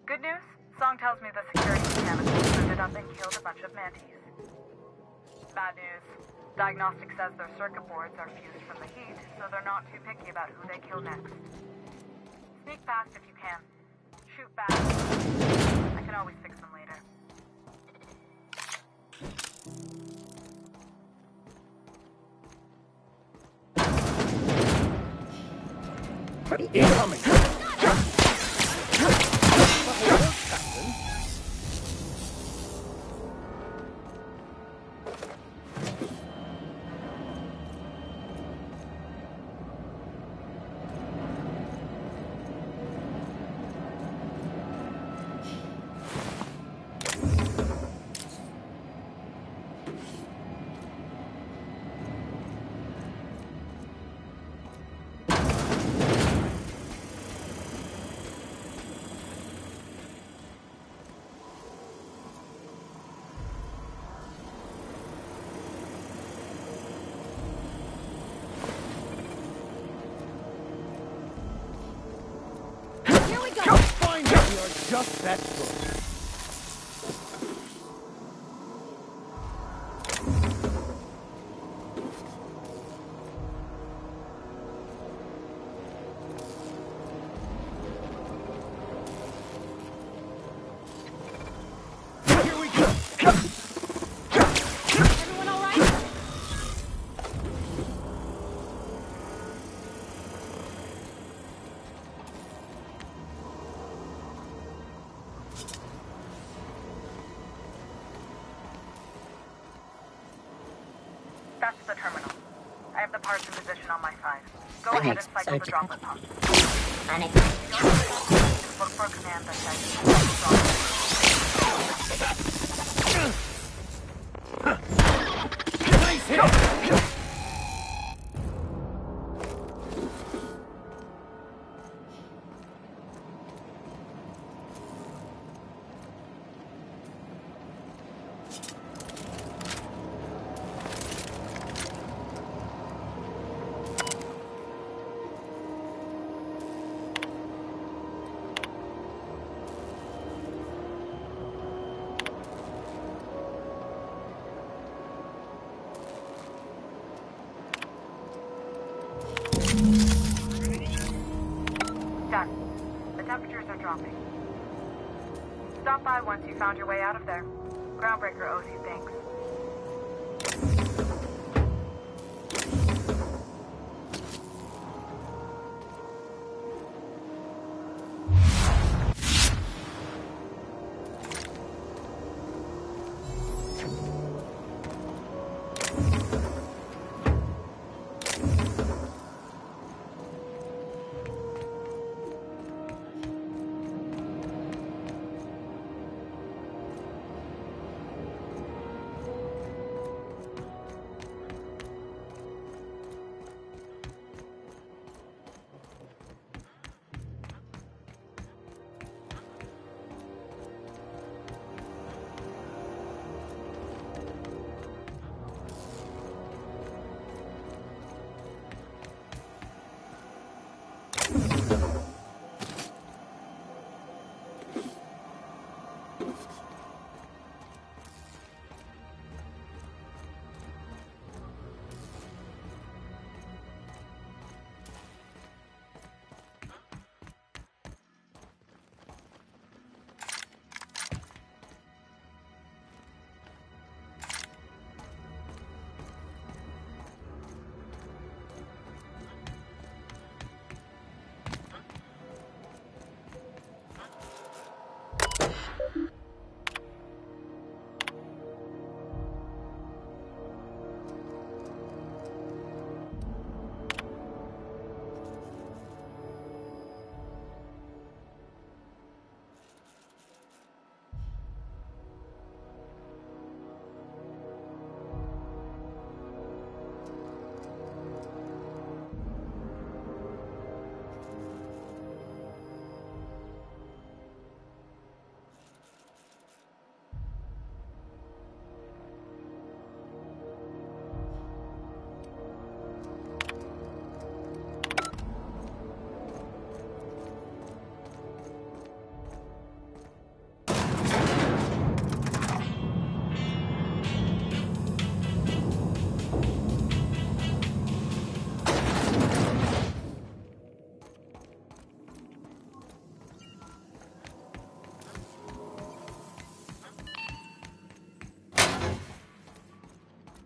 Good news? Song tells me the security mechanical ended up and killed a bunch of mantis. Bad news. Diagnostic says their circuit boards are fused from the heat, so they're not too picky about who they kill next. Sneak past if you can. Shoot back. I can always fix them later. Incoming! Just that good. Here we go. Everyone all right? That's the terminal. I have the parts in position on my side. Go ahead and cycle the droplet pump. Look for a command that says Nice hit! done. The temperatures are dropping. Stop by once you found your way out of there. Groundbreaker owes you thanks.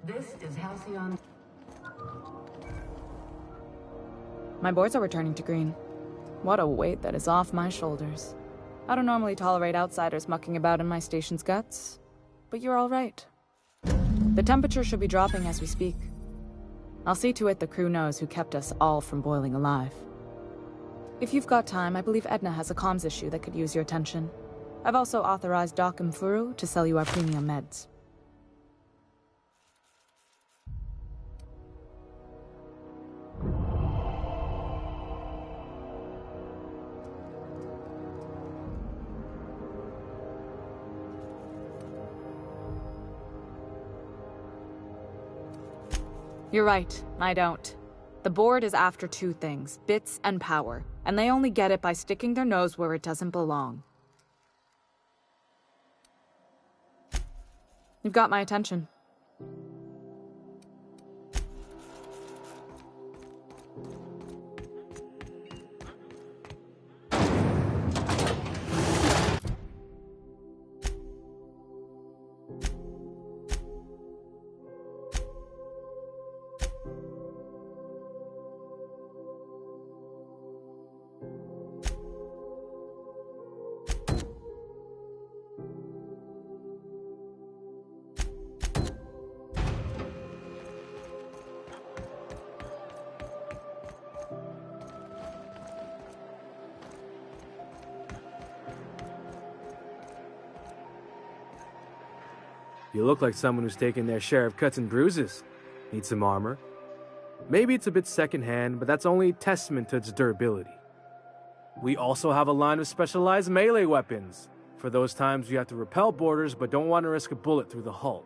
This is Halcyon. My boards are returning to green. What a weight that is off my shoulders. I don't normally tolerate outsiders mucking about in my station's guts, but you're all right. The temperature should be dropping as we speak. I'll see to it the crew knows who kept us all from boiling alive. If you've got time, I believe Edna has a comms issue that could use your attention. I've also authorized Doc and Furu to sell you our premium meds. You're right, I don't. The board is after two things, bits and power, and they only get it by sticking their nose where it doesn't belong. You've got my attention. You look like someone who's taken their share of cuts and bruises. Need some armor? Maybe it's a bit secondhand, but that's only a testament to its durability. We also have a line of specialized melee weapons, for those times you have to repel boarders but don't want to risk a bullet through the hull.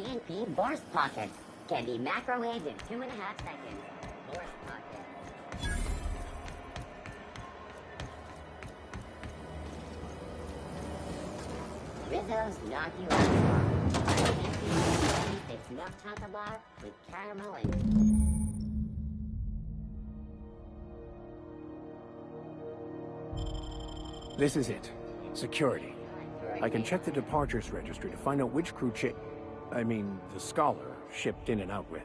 C&P Borscht Pockets. Can be microwaved in 2.5 seconds. Borscht Pockets. Rizzo's knock you out. It's milk chocolate bar with caramel and... This is it. Security. I can check the departures registry to find out which crew the Scholar shipped in and out with.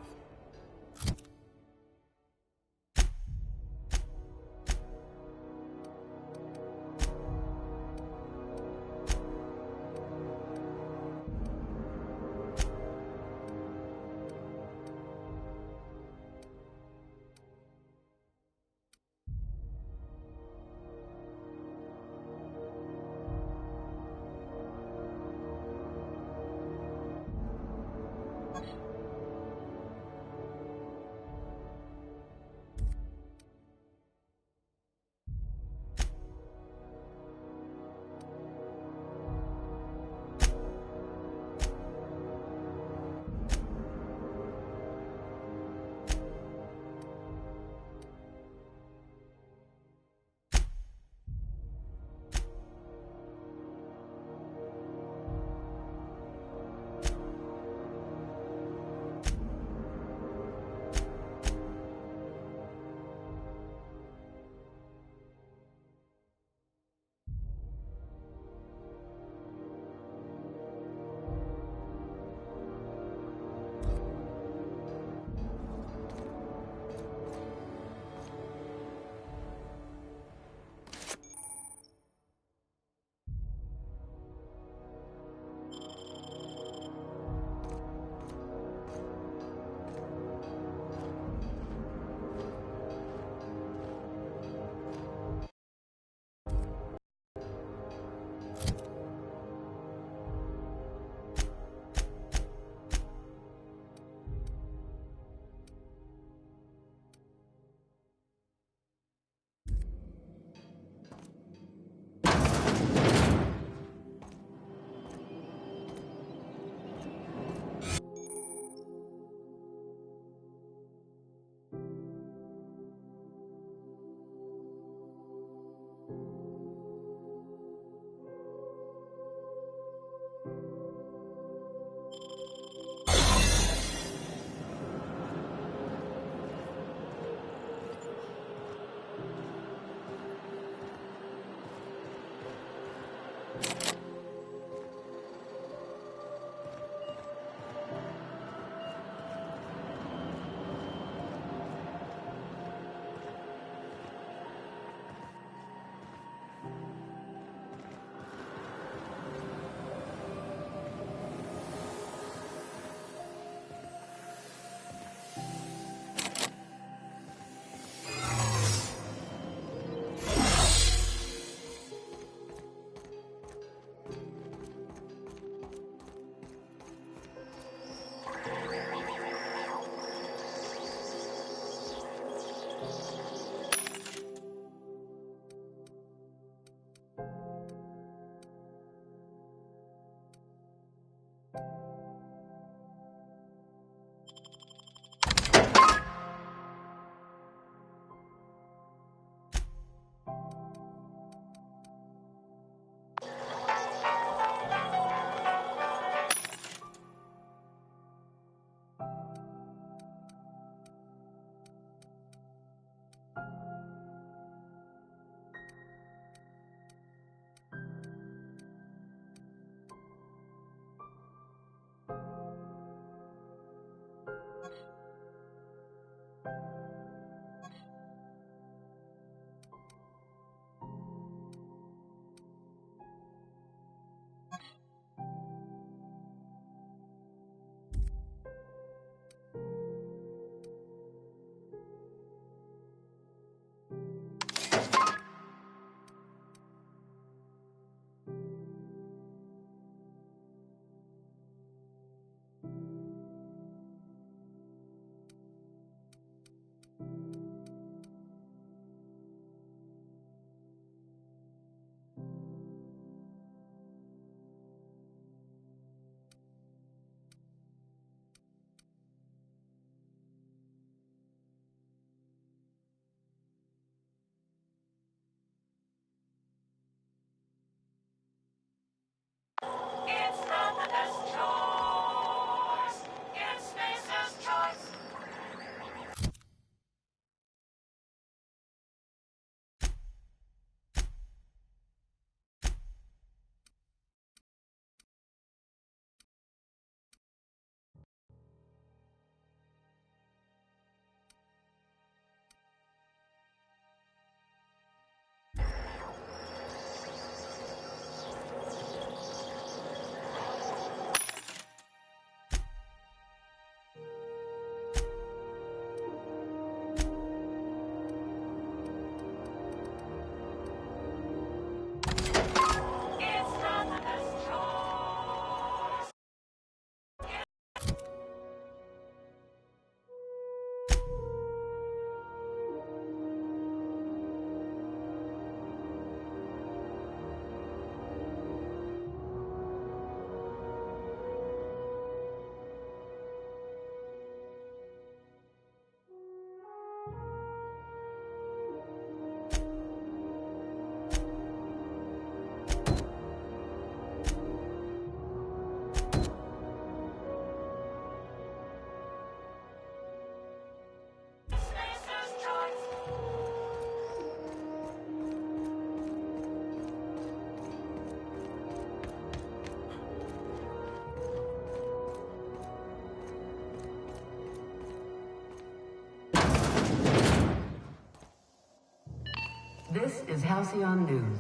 This is Halcyon News.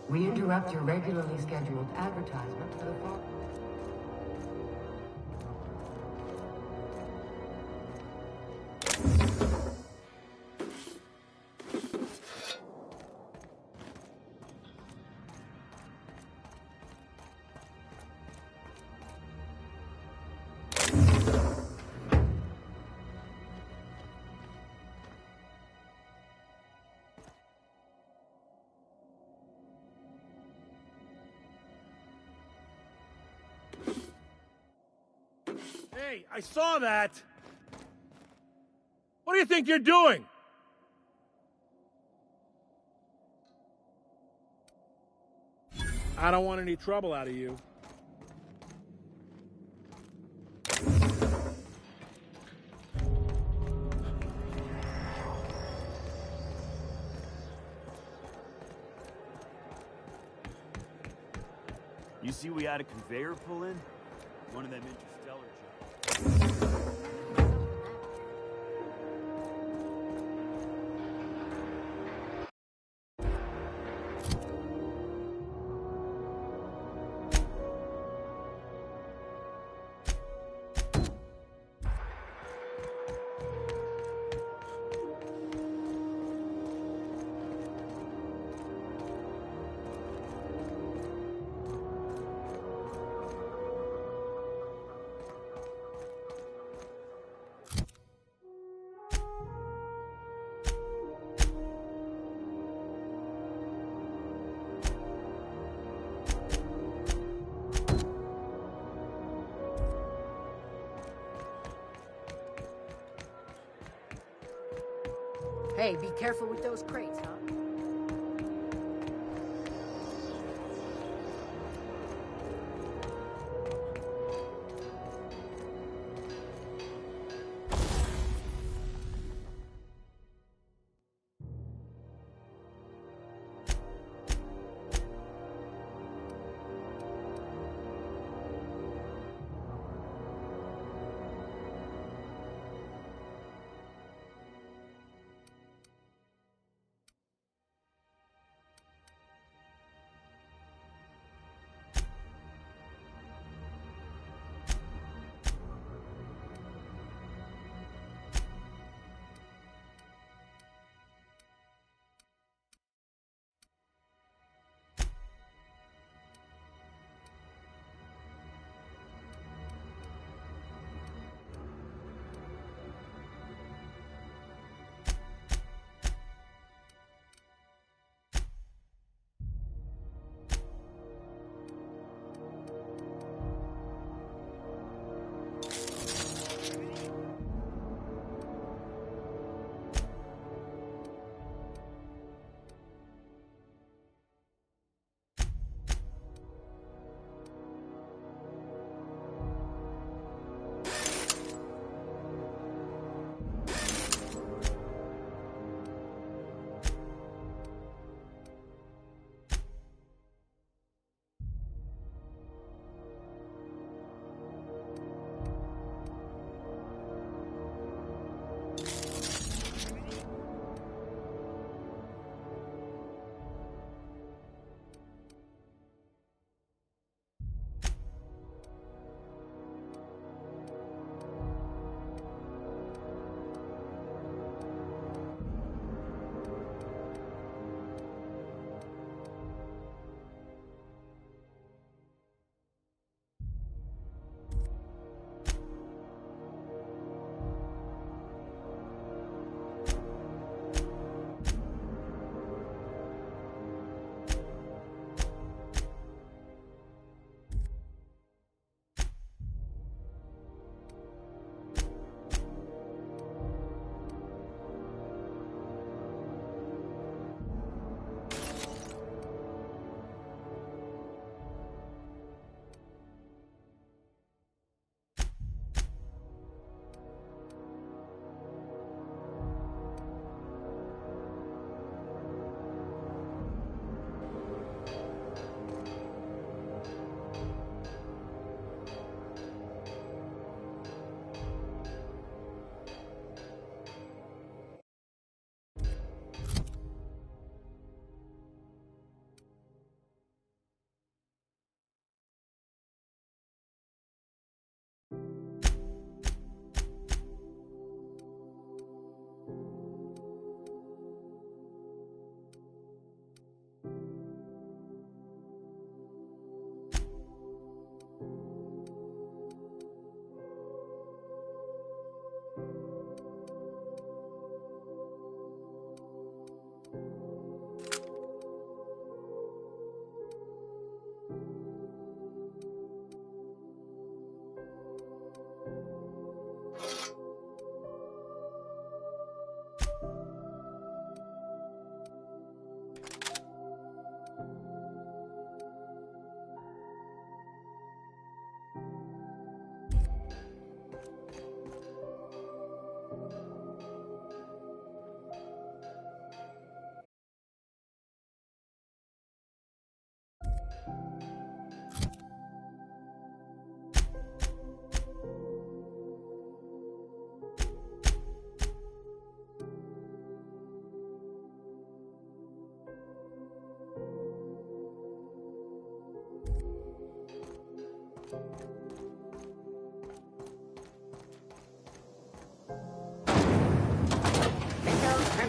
We interrupt your regularly scheduled advertisement for the fall. Hey, I saw that! What do you think you're doing? I don't want any trouble out of you. You see we had a conveyor pull in? One of them interstellar jobs. Hey, be careful with those crates, huh?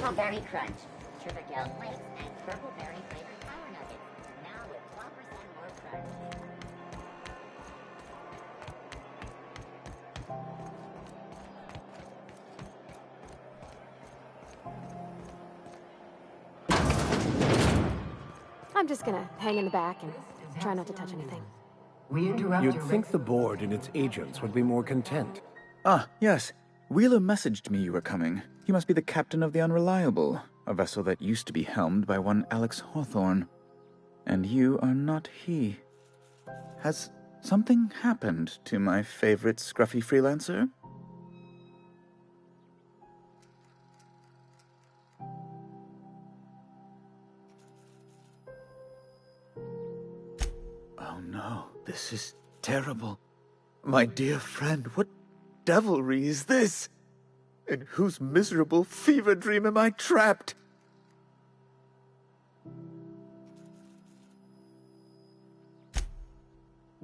Huckleberry Crunch, Sugar Gel Flakes, and Purple Berry flavored Power Nuggets. Now with 12% more crunch. I'm just gonna hang in the back and try not to touch anything. You'd think the board and its agents would be more content. Ah, yes. Wheeler messaged me you were coming. He must be the captain of the Unreliable, a vessel that used to be helmed by one Alex Hawthorne. And you are not he. Has something happened to my favorite scruffy freelancer? Oh no, this is terrible. My dear friend, what devilry is this? In whose miserable fever dream am I trapped?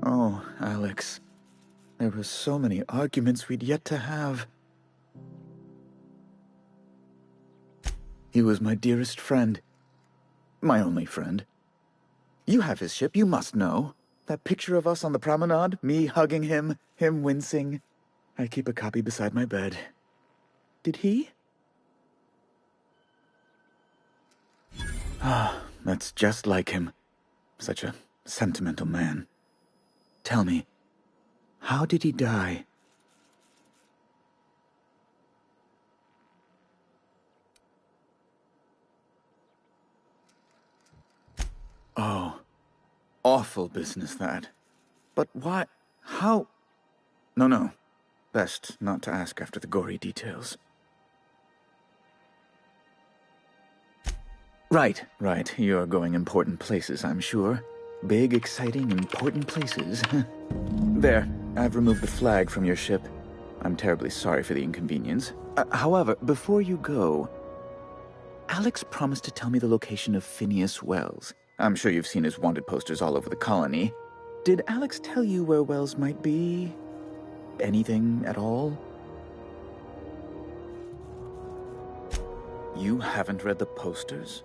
Oh, Alex. There were so many arguments we'd yet to have. He was my dearest friend. My only friend. You have his ship, you must know. That picture of us on the promenade, me hugging him, him wincing. I keep a copy beside my bed. Did he? Ah, that's just like him. Such a sentimental man. Tell me, how did he die? Oh, awful business that. But why? How? No. Best not to ask after the gory details. Right. You're going important places, I'm sure. Big, exciting, important places. There, I've removed the flag from your ship. I'm terribly sorry for the inconvenience. However, before you go, Alex promised to tell me the location of Phineas Wells. I'm sure you've seen his wanted posters all over the colony. Did Alex tell you where Wells might be? Anything at all? You haven't read the posters?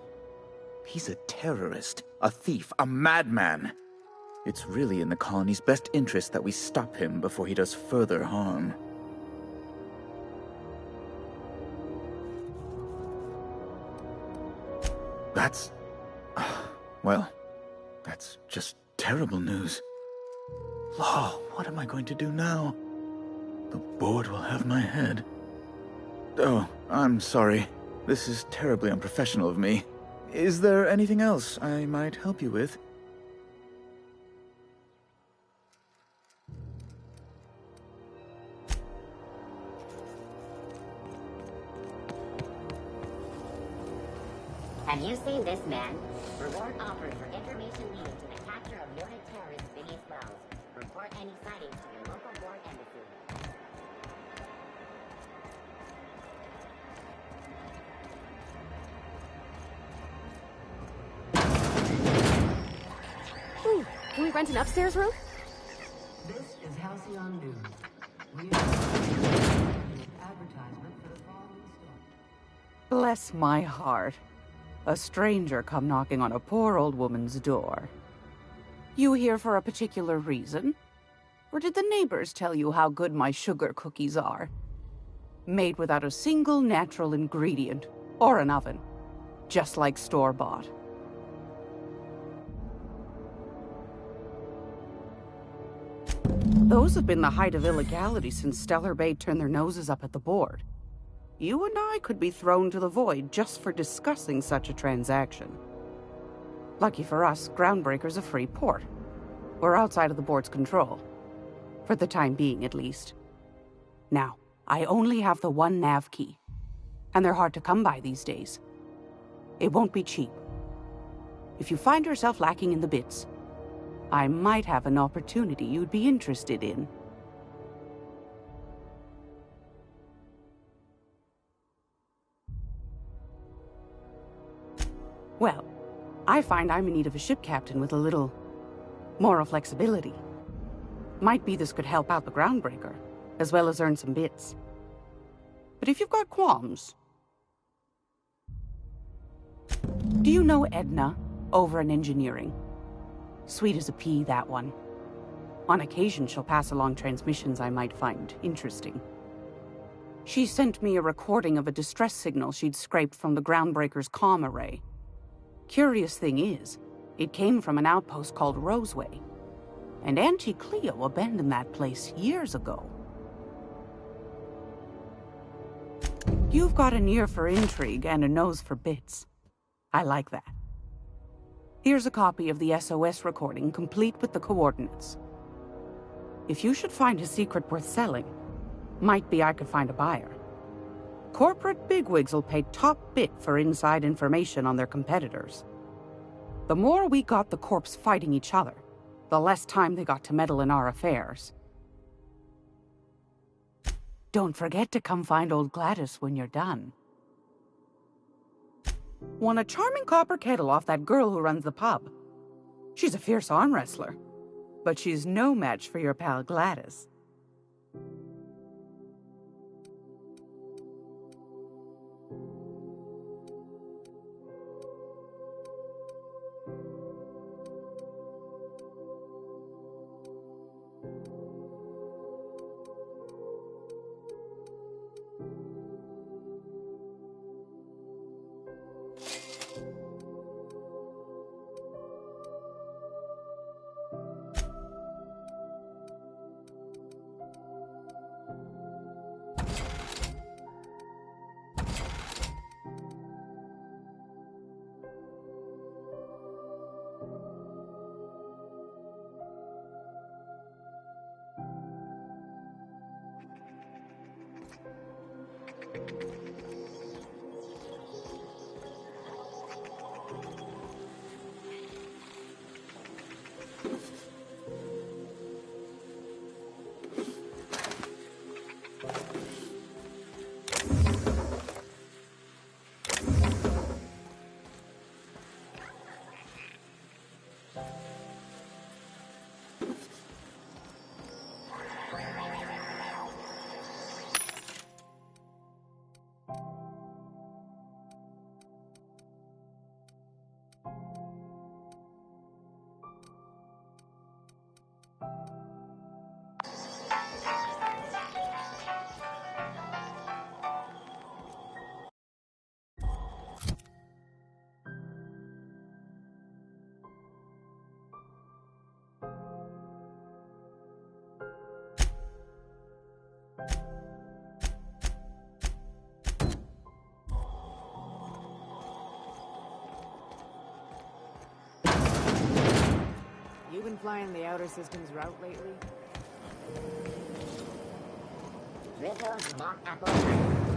He's a terrorist, a thief, a madman. It's really in the colony's best interest that we stop him before he does further harm. That's... well, that's just terrible news. Law, what am I going to do now? The board will have my head. Oh, I'm sorry. This is terribly unprofessional of me. Is there anything else I might help you with? Have you seen this man? Reward offered for information leading to the capture of wanted terrorist Phineas Wells. Report any sightings to your local board embassy. Ooh, can we rent an upstairs room? This is Halcyon News. We are an advertisement for the following story. Bless my heart. A stranger come knocking on a poor old woman's door. You here for a particular reason? Or did the neighbors tell you how good my sugar cookies are? Made without a single natural ingredient, or an oven. Just like store-bought. Those have been the height of illegality since Stellar Bay turned their noses up at the board. You and I could be thrown to the void just for discussing such a transaction. Lucky for us, Groundbreaker's a free port. We're outside of the board's control. For the time being, at least. Now, I only have the one nav key. And they're hard to come by these days. It won't be cheap. If you find yourself lacking in the bits, I might have an opportunity you'd be interested in. Well, I find I'm in need of a ship captain with a little moral flexibility. Might be this could help out the Groundbreaker, as well as earn some bits. But if you've got qualms, Do you know Edna, over in engineering? Sweet as a pea, that one. On occasion, she'll pass along transmissions I might find interesting. She sent me a recording of a distress signal she'd scraped from the Groundbreaker's comm array. Curious thing is, it came from an outpost called Roseway. And Auntie Cleo abandoned that place years ago. You've got an ear for intrigue and a nose for bits. I like that. Here's a copy of the SOS recording, complete with the coordinates. If you should find a secret worth selling, might be I could find a buyer. Corporate bigwigs will pay top bit for inside information on their competitors. The more we got the corps fighting each other, the less time they got to meddle in our affairs. Don't forget to come find old Gladys when you're done. Won a charming copper kettle off that girl who runs the pub. She's a fierce arm wrestler, but she's no match for your pal Gladys. You been flying the Outer Systems route lately? Ripples, mock apple,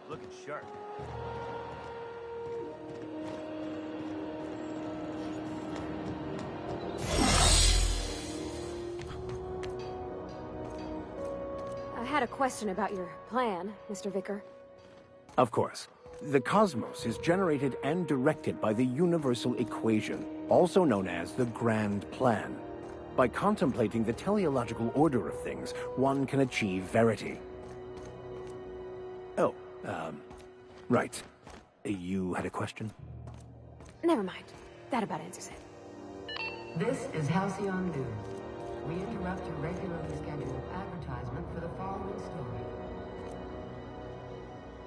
Looking sharp. had a question about your plan, Mr. Vicar. Of course. The cosmos is generated and directed by the universal equation, also known as the Grand Plan. By contemplating the teleological order of things, one can achieve verity. Oh, right. You had a question? Never mind. That about answers it. This is Halcyon News. We interrupt your regularly scheduled advertisement for the following story.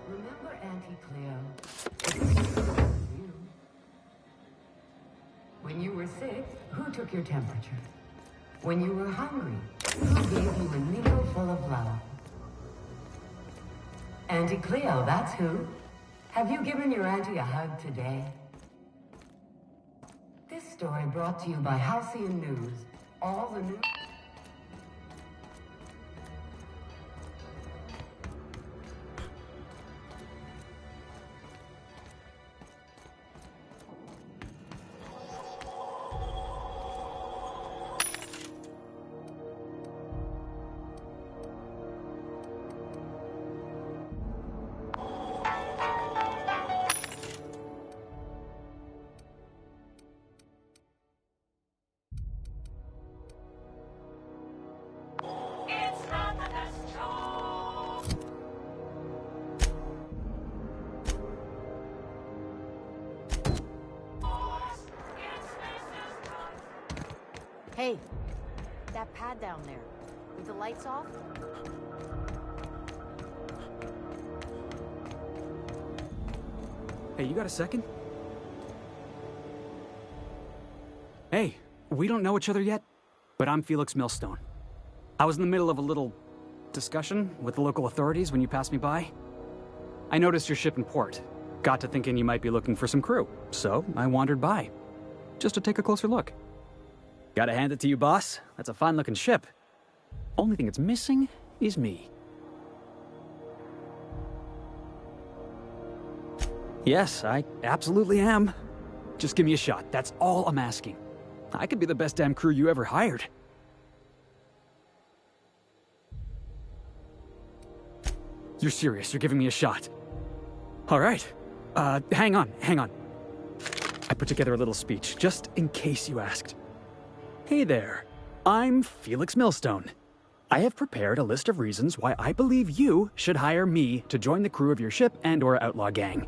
Remember Auntie Cleo? When you were sick, who took your temperature? When you were hungry, who gave you a needle full of love? Auntie Cleo, that's who. Have you given your auntie a hug today? This story brought to you by Halcyon News. All the news... Hey, that pad down there, with the lights off? Hey, you got a second? Hey, we don't know each other yet, but I'm Felix Millstone. I was in the middle of a little discussion with the local authorities when you passed me by. I noticed your ship in port. Got to thinking you might be looking for some crew, so I wandered by, just to take a closer look. Gotta hand it to you, boss. That's a fine-looking ship. Only thing it's missing is me. Yes, I absolutely am. Just give me a shot. That's all I'm asking. I could be the best damn crew you ever hired. You're serious? You're giving me a shot? All right. Hang on. I put together a little speech, just in case you asked. Hey there, I'm Felix Millstone. I have prepared a list of reasons why I believe you should hire me to join the crew of your ship and/or outlaw gang.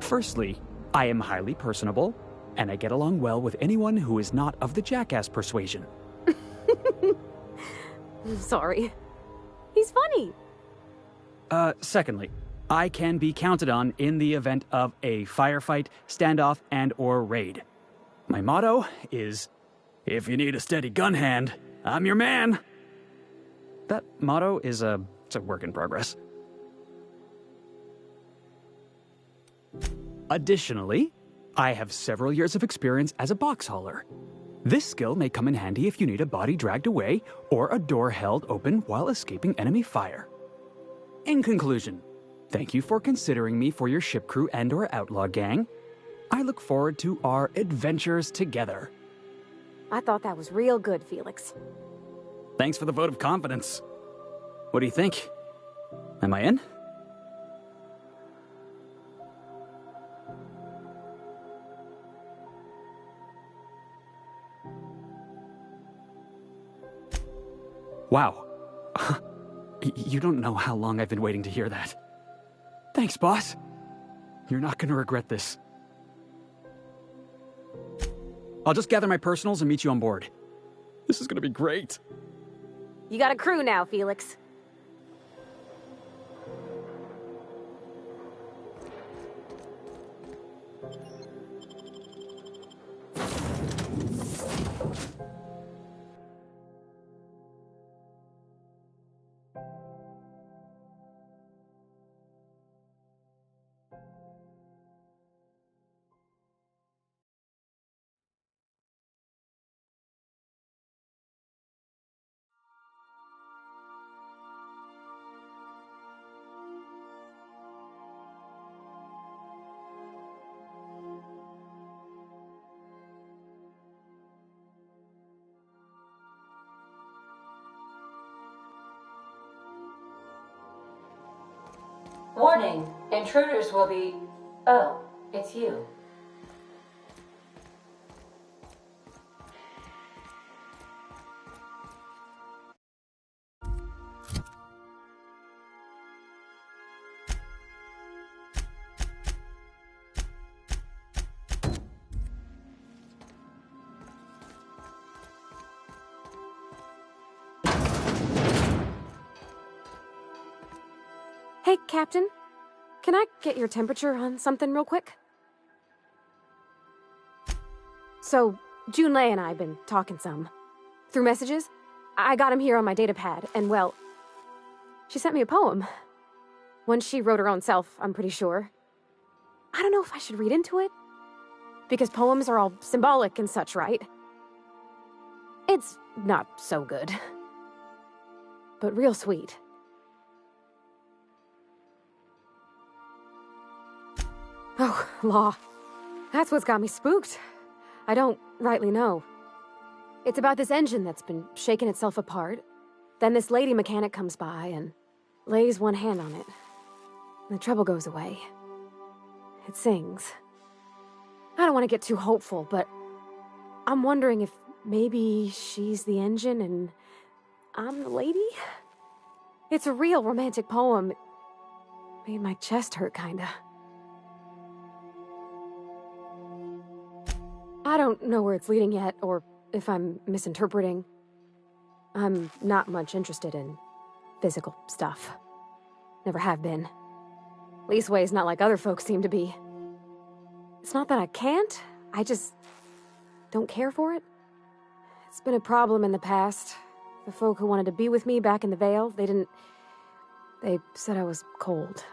Firstly, I am highly personable, and I get along well with anyone who is not of the jackass persuasion. Sorry. He's funny. Secondly, I can be counted on in the event of a firefight, standoff, and/or raid. My motto is, if you need a steady gun hand, I'm your man. That motto is it's a work in progress. Additionally, I have several years of experience as a box hauler. This skill may come in handy if you need a body dragged away or a door held open while escaping enemy fire. In conclusion, thank you for considering me for your ship crew and/or outlaw gang. I look forward to our adventures together. I thought that was real good, Felix. Thanks for the vote of confidence. What do you think? Am I in? Wow. You don't know how long I've been waiting to hear that. Thanks, boss. You're not gonna regret this. I'll just gather my personals and meet you on board. This is gonna be great. You got a crew now, Felix. Warning, intruders will be... Oh, it's you. Hey, Captain. Can I get your temperature on something real quick? So, Junlei and I have been talking some. Through messages. I got him here on my datapad, and well... she sent me a poem. One she wrote her own self, I'm pretty sure. I don't know if I should read into it. Because poems are all symbolic and such, right? It's not so good. But real sweet. Oh, law. That's what's got me spooked. I don't rightly know. It's about this engine that's been shaking itself apart. Then this lady mechanic comes by and lays one hand on it. And the trouble goes away. It sings. I don't want to get too hopeful, but I'm wondering if maybe she's the engine and I'm the lady? It's a real romantic poem. It made my chest hurt, kinda. I don't know where it's leading yet, or if I'm misinterpreting. I'm not much interested in physical stuff. Never have been. Leastways, not like other folks seem to be. It's not that I can't, I just don't care for it. It's been a problem in the past. The folk who wanted to be with me back in the Vale, they said I was cold.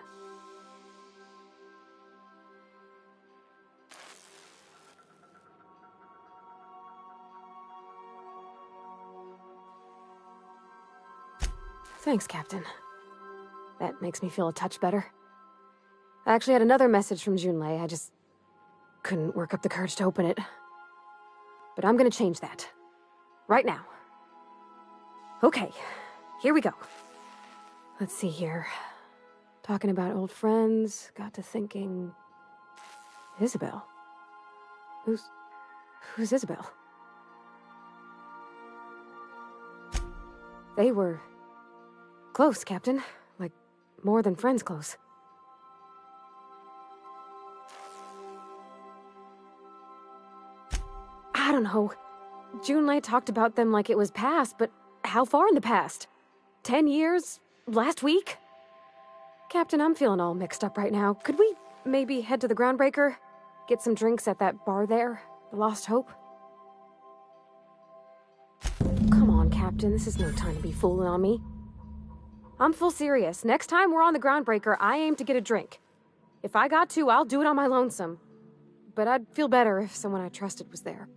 Thanks, Captain. That makes me feel a touch better. I actually had another message from Junlei, I just couldn't work up the courage to open it. But I'm gonna change that. Right now. Okay, here we go. Let's see here. Talking about old friends, got to thinking... Isabel? Who's Isabel? They were... close, Captain. Like, more than friends close. I don't know. Junlei talked about them like it was past, but how far in the past? 10 years? Last week? Captain, I'm feeling all mixed up right now. Could we maybe head to the Groundbreaker? Get some drinks at that bar there? The Lost Hope? Come on, Captain. This is no time to be fooling on me. I'm full serious. Next time we're on the Groundbreaker, I aim to get a drink. If I got to, I'll do it on my lonesome. But I'd feel better if someone I trusted was there.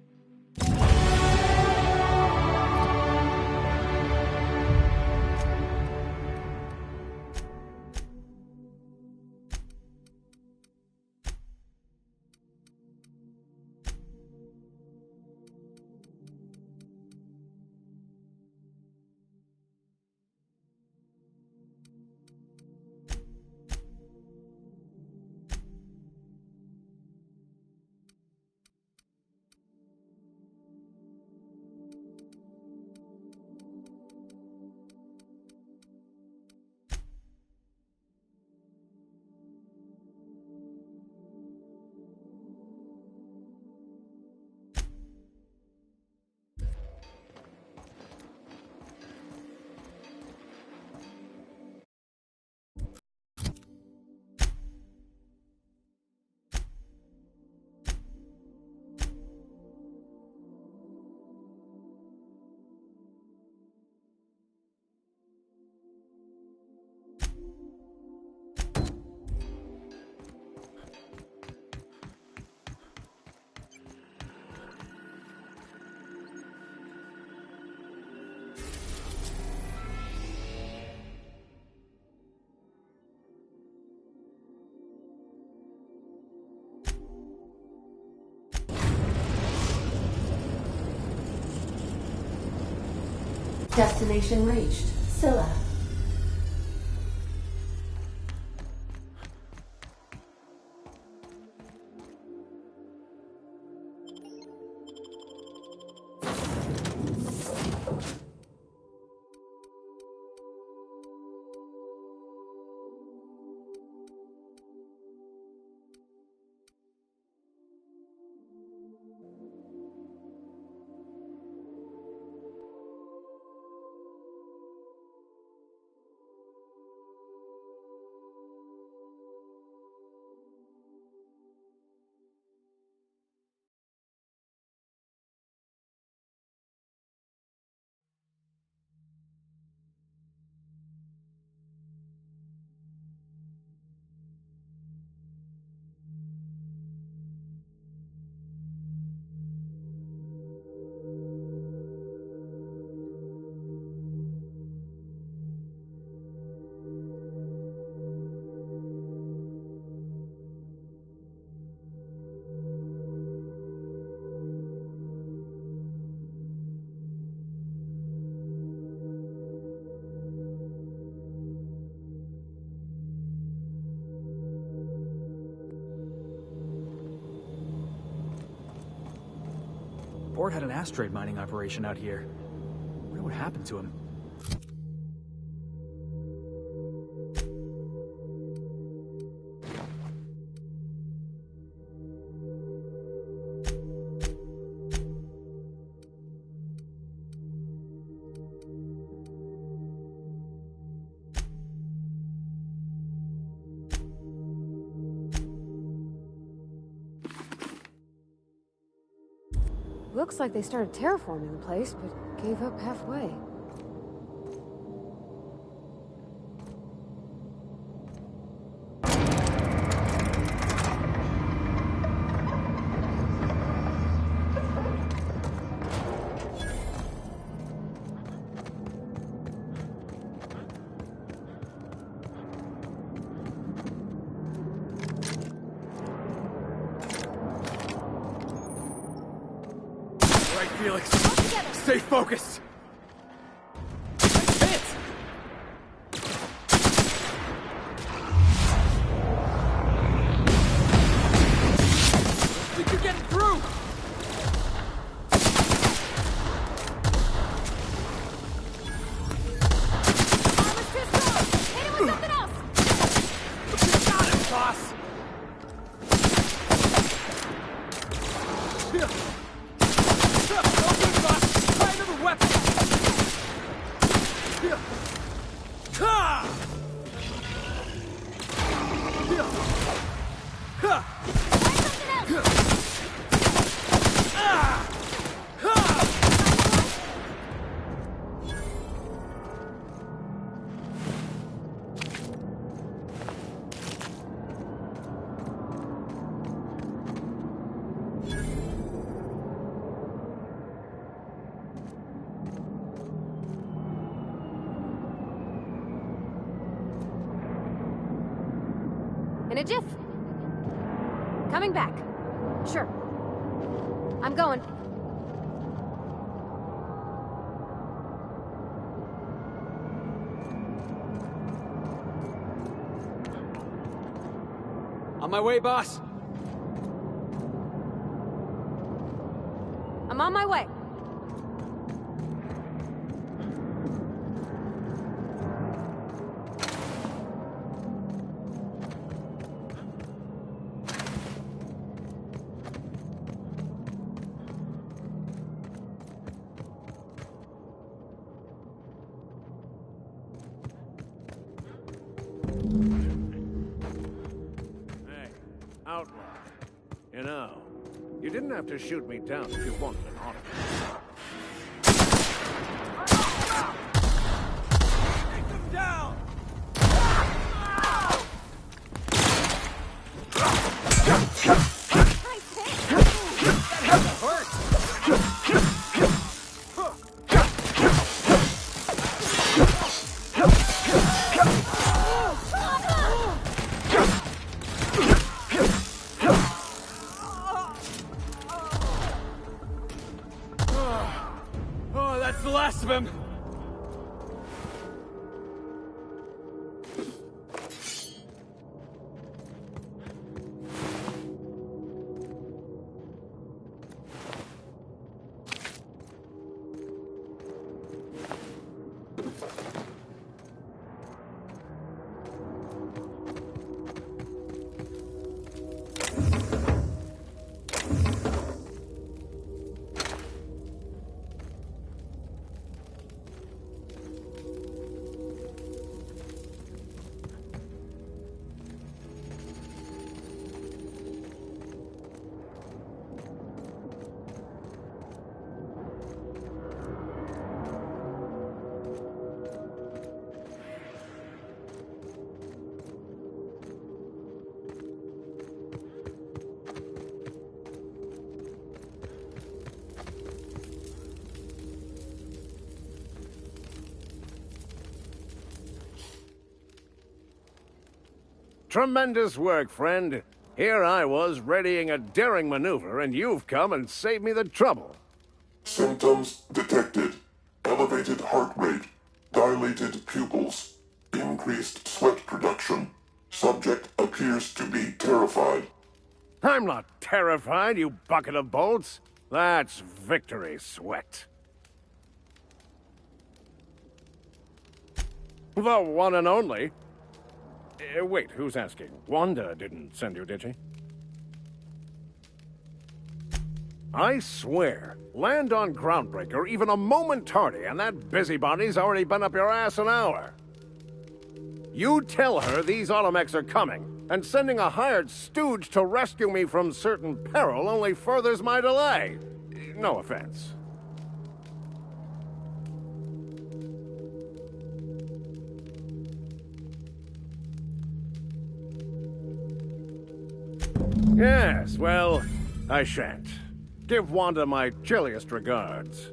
Destination reached. Scylla. report had an asteroid mining operation out here. I wonder what happened to him. Looks like they started terraforming the place, but gave up halfway. Felix, stay focused. Think you're getting through? Armor's too strong. Hit him with something else. You got it, boss. In a jiff. Coming back. Sure. I'm going. On my way, boss. I'm on my way. Outlaw. You know, you didn't have to shoot me down if you wanted an autograph. Take them down! Oh, that's the last of him. Tremendous work, friend. Here I was readying a daring maneuver, and you've come and saved me the trouble. Symptoms detected. Elevated heart rate, dilated pupils, increased sweat production. Subject appears to be terrified. I'm not terrified, you bucket of bolts. That's victory sweat. The one and only. Wait, who's asking? Wanda didn't send you, did she? I swear, land on Groundbreaker even a moment tardy, and that busybody's already been up your ass an hour. You tell her these automechs are coming, and sending a hired stooge to rescue me from certain peril only furthers my delay. No offense. Yes, well, I shan't. Give Wanda my chilliest regards.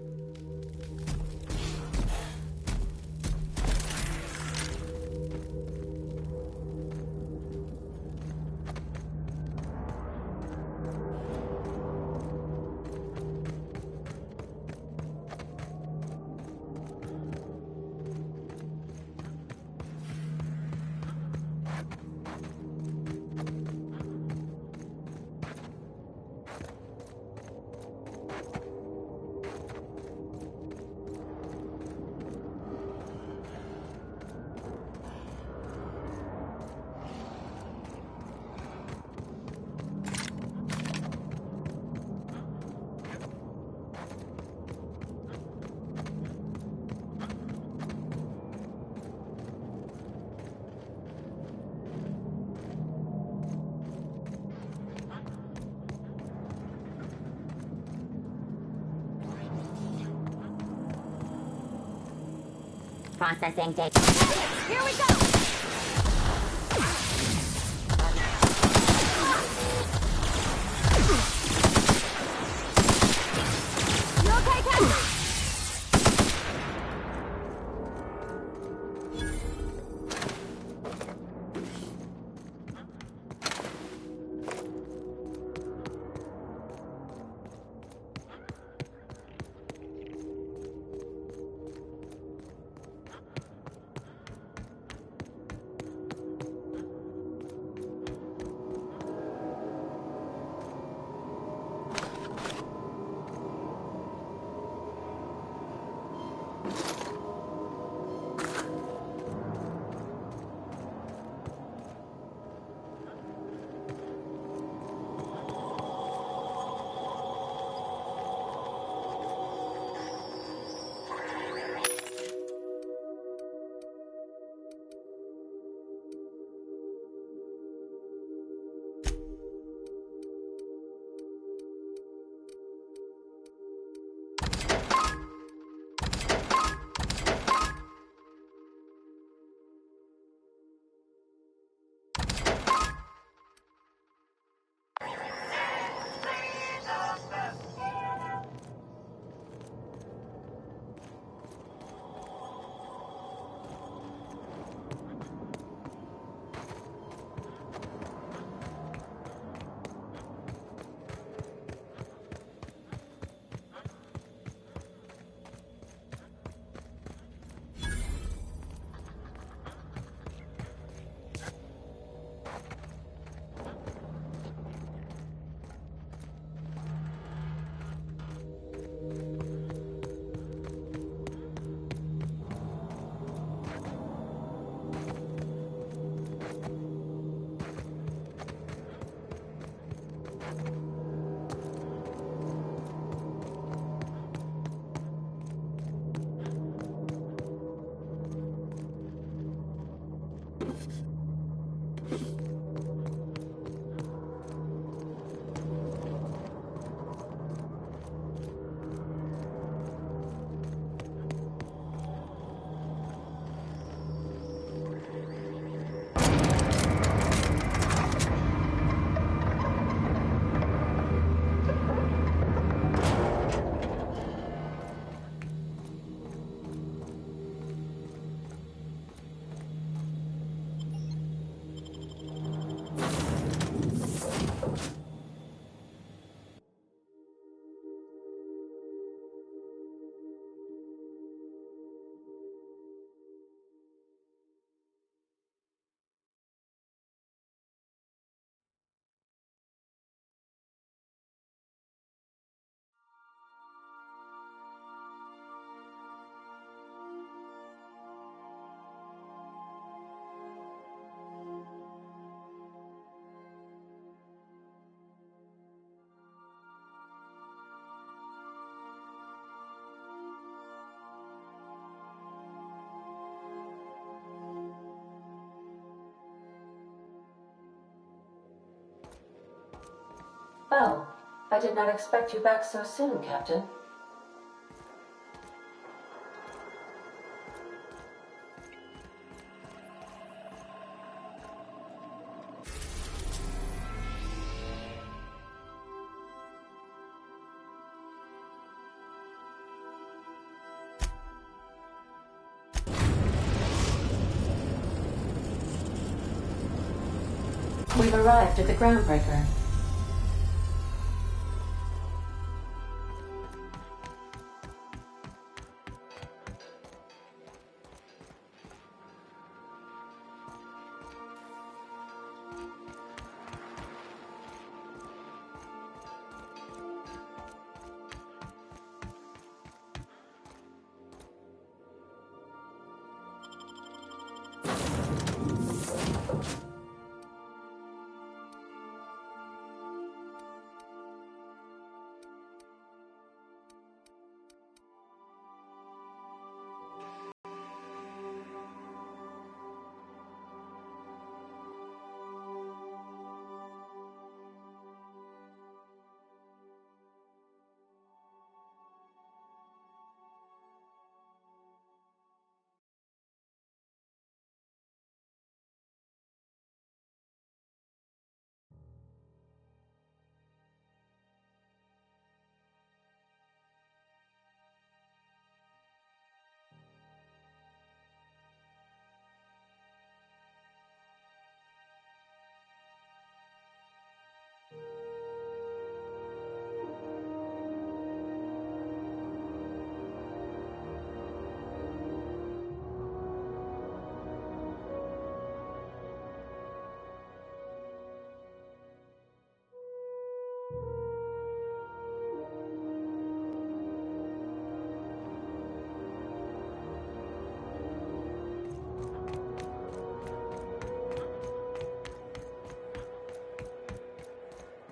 Processing data. Here we go! You okay, Captain? Well, I did not expect you back so soon, Captain. We've arrived at the groundbreaker.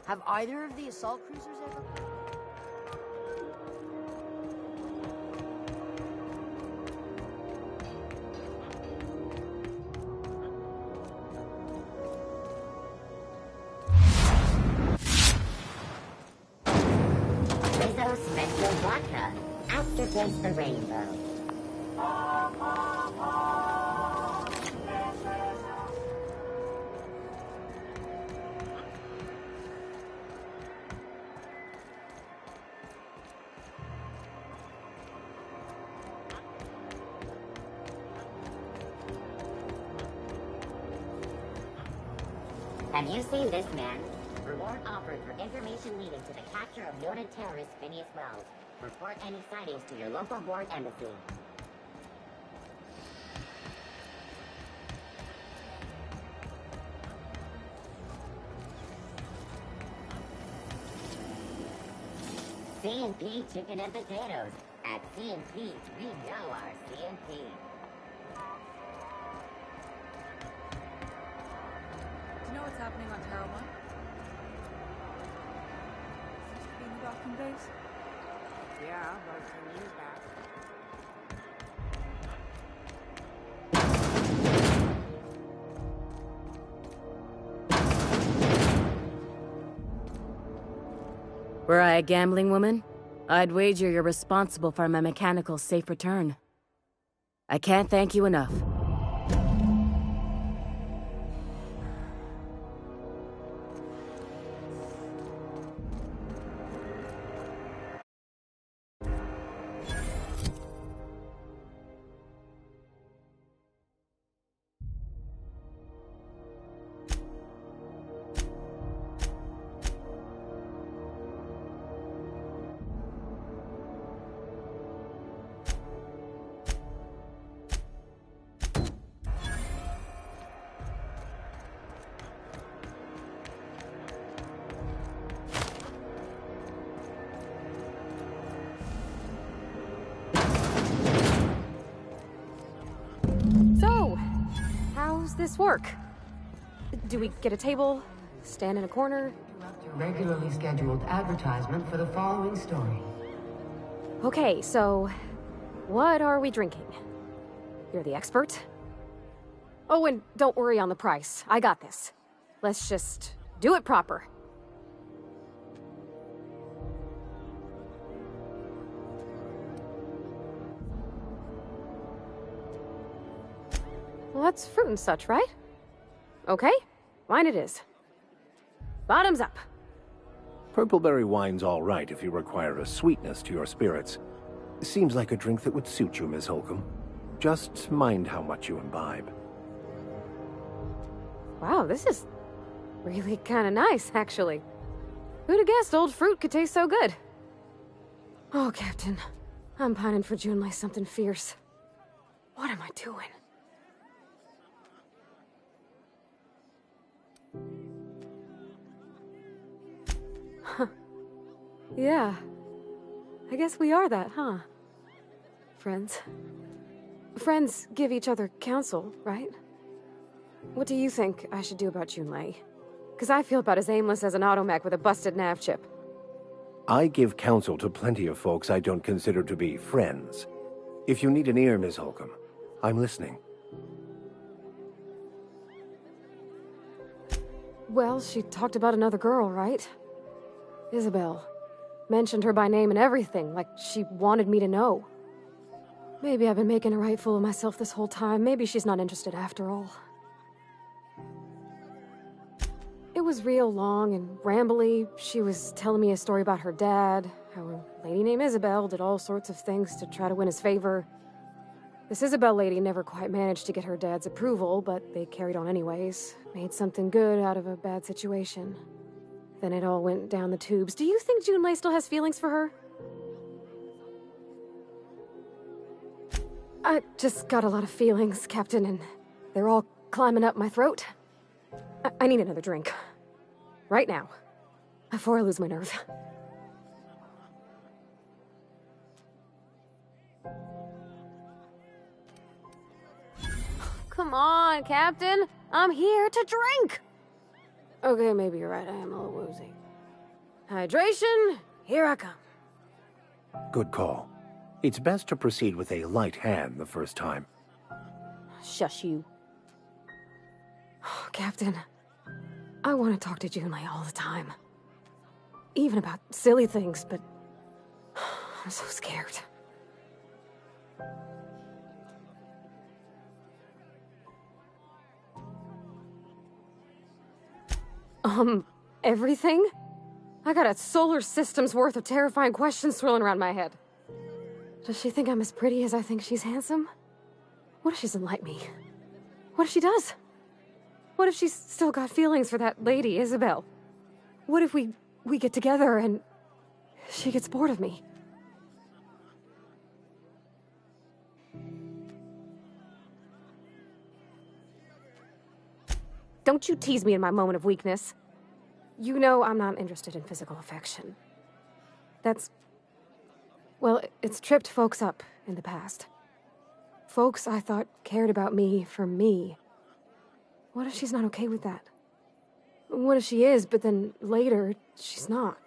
Have either of the assault cruisers ever... Rizzo Special Vodka. Aftertaste the rainbow. Have you seen this man? Reward offered for information leading to the capture of wanted terrorist Phineas Wells. Report any sightings to your local board embassy. C&P chicken and potatoes. At C&P, we know our C&P. Do you know what's happening on Terra 1? Seems to be in the docking base. Yeah, about 10 years back. Were I a gambling woman, I'd wager you're responsible for my mechanical safe return. I can't thank you enough. So, how's this work? Do we get a table? Stand in a corner? Regularly scheduled advertisement for the following story. Okay, so what are we drinking? You're the expert? Oh, and don't worry on the price. I got this. Let's just do it proper. that's fruit and such, right? Okay, wine it is. Bottoms up. Purpleberry wine's all right if you require a sweetness to your spirits. Seems like a drink that would suit you, Miss Holcomb. Just mind how much you imbibe. Wow, this is really kind of nice, actually. Who'd have guessed old fruit could taste so good? Oh, Captain. I'm pining for Junlei something fierce. What am I doing? Huh. Yeah. I guess we are that, huh? Friends. Friends give each other counsel, right? What do you think I should do about Junlei? Because I feel about as aimless as an automech with a busted nav chip. I give counsel to plenty of folks I don't consider to be friends. If you need an ear, Miss Holcomb, I'm listening. Well, she talked about another girl, right? Isabel. Mentioned her by name and everything, like she wanted me to know. Maybe I've been making a right fool of myself this whole time. Maybe she's not interested after all. It was real long and rambly. She was telling me a story about her dad, how a lady named Isabel did all sorts of things to try to win his favor. This Isabel lady never quite managed to get her dad's approval, but they carried on anyways. Made something good out of a bad situation. Then it all went down the tubes. Do you think Junlei still has feelings for her? I just got a lot of feelings, Captain, and they're all climbing up my throat. I need another drink. Right now. Before I lose my nerve. Come on, Captain. I'm here to drink. Okay, maybe you're right. I am a little woozy. Hydration, here I come. Good call. It's best to proceed with a light hand the first time. Shush you. Captain, I want to talk to Junlei all the time. Even about silly things, but I'm so scared. Everything? I got a solar system's worth of terrifying questions swirling around my head. Does she think I'm as pretty as I think she's handsome? What if she doesn't like me? What if she does? What if she's still got feelings for that lady, Isabel? What if we get together and she gets bored of me? Don't you tease me in my moment of weakness. You know I'm not interested in physical affection. That's... well, it's tripped folks up in the past. Folks I thought cared about me for me. What if she's not okay with that? What if she is, but then later, she's not?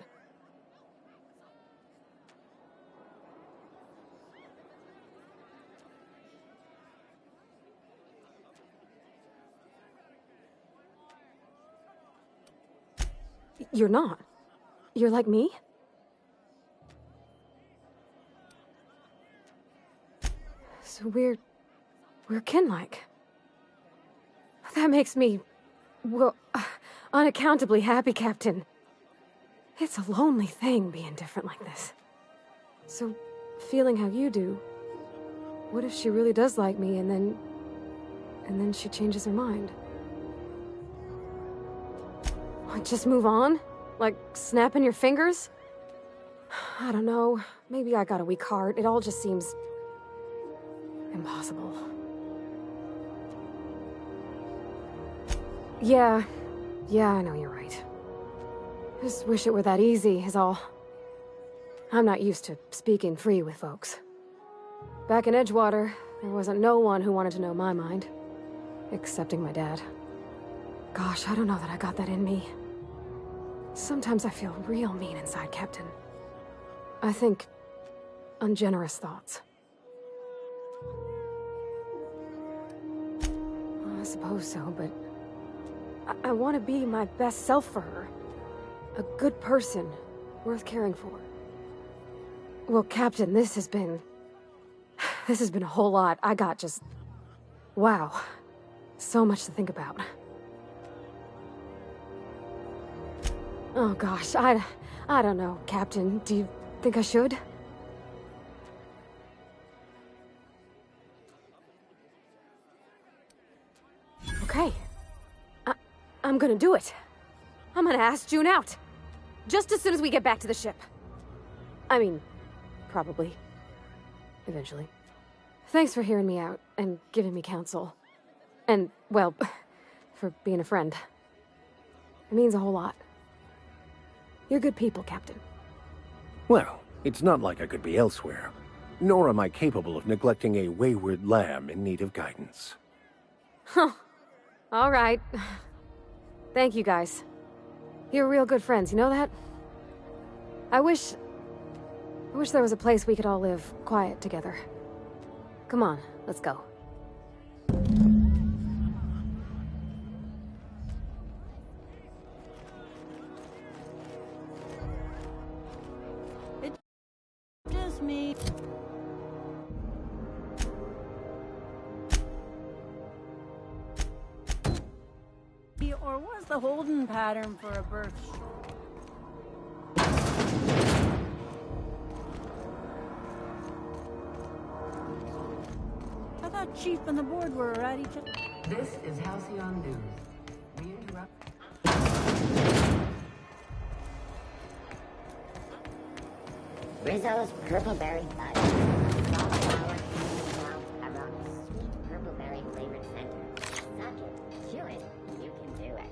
You're not. You're like me? So we're kin-like. That makes me, well, unaccountably happy, Captain. It's a lonely thing being different like this. So, feeling how you do, what if she really does like me and then she changes her mind? Just move on? Like snapping your fingers? I don't know. Maybe I got a weak heart. It all just seems impossible. Yeah, I know you're right. Just wish it were that easy, is all. I'm not used to speaking free with folks. Back in Edgewater, there wasn't no one who wanted to know my mind. Excepting my dad. Gosh, I don't know that I got that in me. Sometimes I feel real mean inside, Captain. I think ungenerous thoughts. Well, I suppose so, but I want to be my best self for her. A good person, worth caring for. Well, Captain, this has been a whole lot. I got just... wow. So much to think about. Oh gosh, I don't know, Captain. Do you think I should? Okay. I'm gonna do it. I'm gonna ask June out. Just as soon as we get back to the ship. I mean, probably. Eventually. Thanks for hearing me out and giving me counsel. And, well, for being a friend. It means a whole lot. You're good people, Captain. Well, it's not like I could be elsewhere. Nor am I capable of neglecting a wayward lamb in need of guidance. Huh. All right. Thank you, guys. You're real good friends, you know that? I wish there was a place we could all live quiet together. Come on, let's go. It's just me. Or was the holding pattern for a birth? I thought Chief and the board were at each other. This is Halcyon News. We interrupt. Rizzo's Purpleberry Bud. Soft flower, aromas, sweet purpleberry flavored center. Suck it, chew it, you can do it.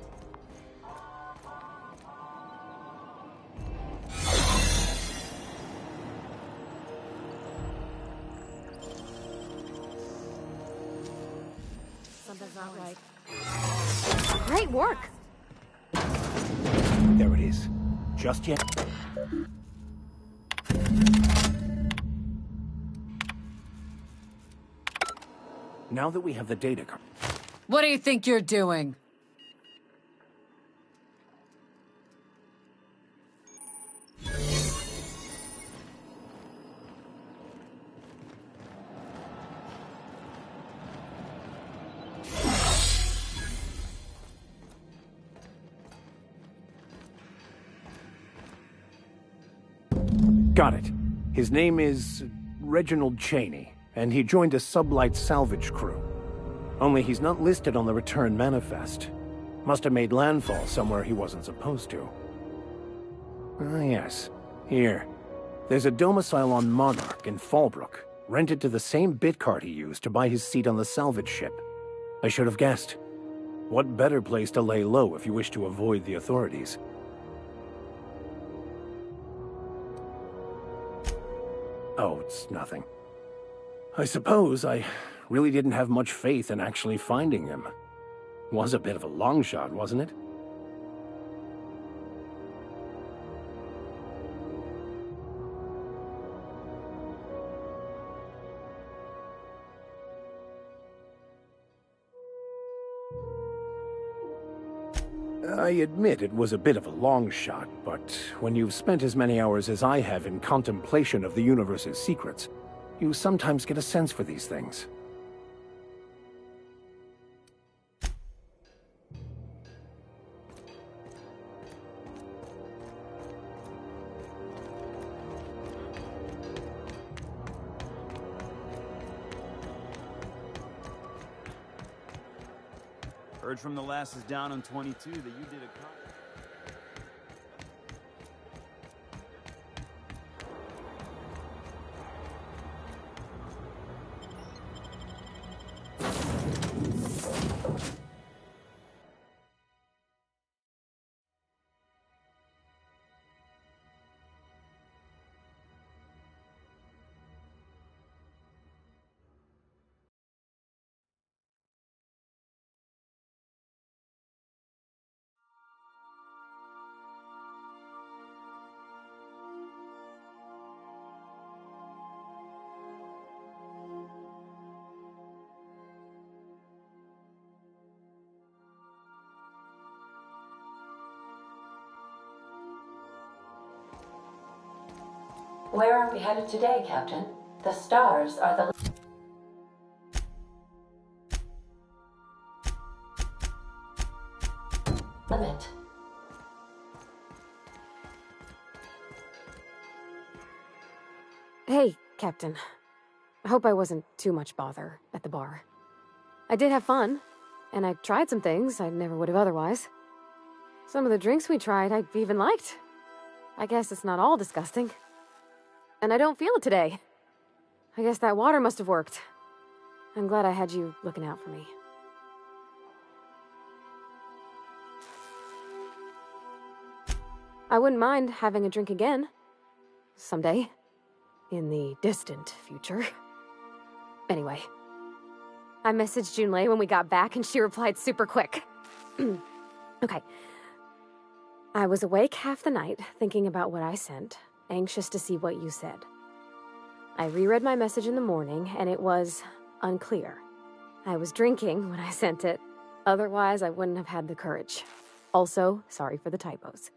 Something's not right. Great work! There it is. Just yet. Now that we have the data card. What do you think you're doing? Got it. His name is Reginald Cheney, and he joined a sublight salvage crew. Only he's not listed on the return manifest. Must have made landfall somewhere he wasn't supposed to. Ah, yes. Here. There's a domicile on Monarch in Fallbrook, rented to the same bit card he used to buy his seat on the salvage ship. I should have guessed. What better place to lay low if you wish to avoid the authorities? Oh, it's nothing. I suppose I really didn't have much faith in actually finding him. Was a bit of a long shot, wasn't it? I admit it was a bit of a long shot, but when you've spent as many hours as I have in contemplation of the universe's secrets, you sometimes get a sense for these things. Heard from the lasses down on 22 that you did a Where are we headed today, Captain? The stars are the... Hey, Captain. I hope I wasn't too much bother at the bar. I did have fun, and I tried some things I never would have otherwise. Some of the drinks we tried I even liked. I guess it's not all disgusting. And I don't feel it today. I guess that water must have worked. I'm glad I had you looking out for me. I wouldn't mind having a drink again. Someday. In the distant future. Anyway. I messaged Junlei when we got back and she replied super quick. Okay. I was awake half the night, thinking about what I sent, anxious to see what you said. I reread my message in the morning, and it was unclear. I was drinking when I sent it. Otherwise, I wouldn't have had the courage. Also, sorry for the typos.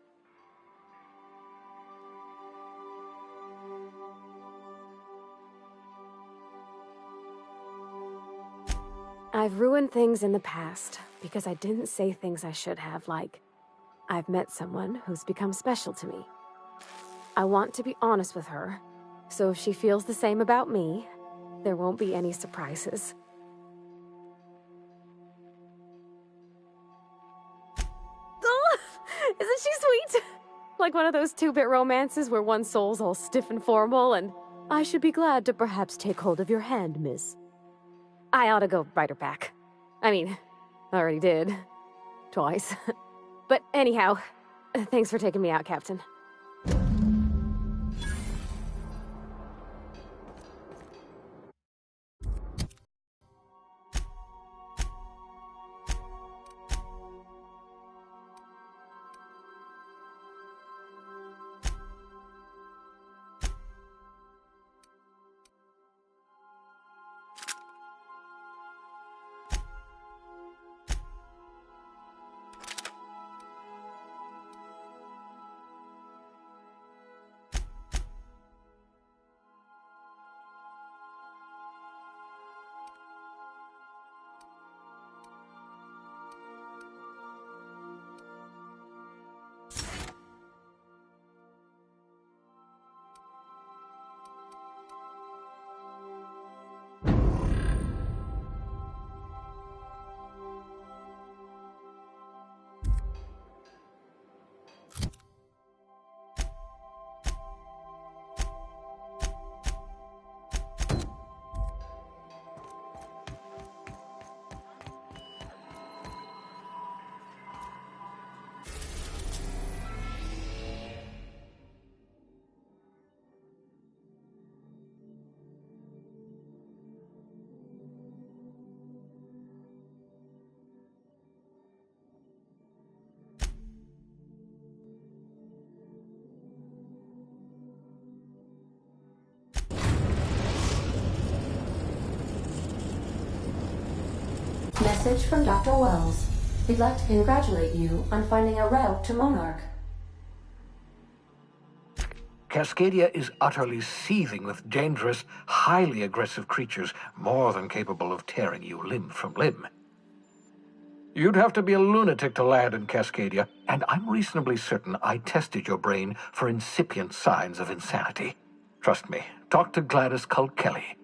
I've ruined things in the past because I didn't say things I should have, like, I've met someone who's become special to me. I want to be honest with her, so if she feels the same about me, there won't be any surprises. Oh, isn't she sweet? Like one of those two-bit romances where one soul's all stiff and formal and, I should be glad to perhaps take hold of your hand, miss. I ought to go write her back. I mean, I already did. Twice. But anyhow, thanks for taking me out, Captain. Message from Dr. Wells. He'd like to congratulate you on finding a route to Monarch. Cascadia is utterly seething with dangerous, highly aggressive creatures, more than capable of tearing you limb from limb. You'd have to be a lunatic to land in Cascadia, and I'm reasonably certain I tested your brain for incipient signs of insanity. Trust me, talk to Gladys Culkelly.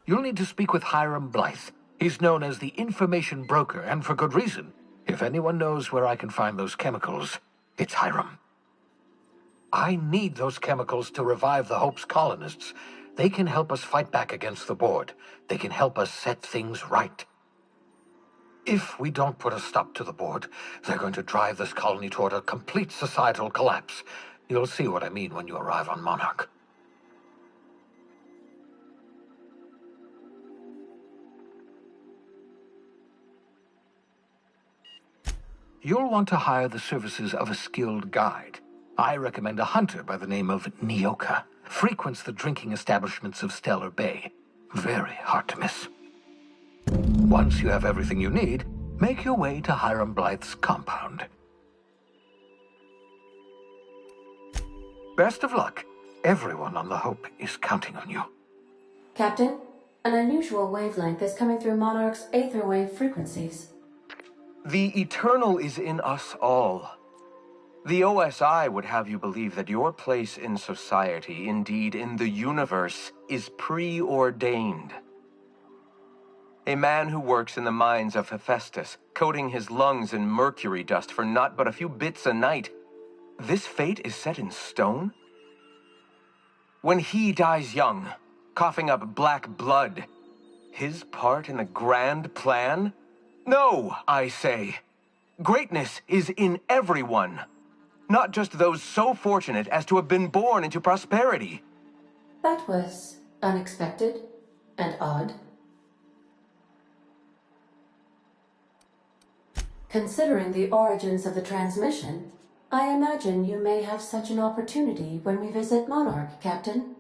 You'll need to speak with Hiram Blythe. He's known as the information broker, and for good reason. If anyone knows where I can find those chemicals, it's Hiram. I need those chemicals to revive the Hope's colonists. They can help us fight back against the Board. They can help us set things right. If we don't put a stop to the Board, they're going to drive this colony toward a complete societal collapse. You'll see what I mean when you arrive on Monarch. You'll want to hire the services of a skilled guide. I recommend a hunter by the name of Nyoka. Frequents the drinking establishments of Stellar Bay. Very hard to miss. Once you have everything you need, make your way to Hiram Blythe's compound. Best of luck. Everyone on the Hope is counting on you. Captain, An unusual wavelength is coming through Monarch's aether wave frequencies. The eternal is in us all. The OSI would have you believe that your place in society, indeed in the universe, is preordained. A man who works in the mines of Hephaestus, coating his lungs in mercury dust for not but a few bits a night, this fate is set in stone? When he dies young, coughing up black blood, his part in the grand plan? No, I say. Greatness is in everyone. Not just those so fortunate as to have been born into prosperity. That was unexpected and odd. Considering the origins of the transmission, I imagine you may have such an opportunity when we visit Monarch, Captain.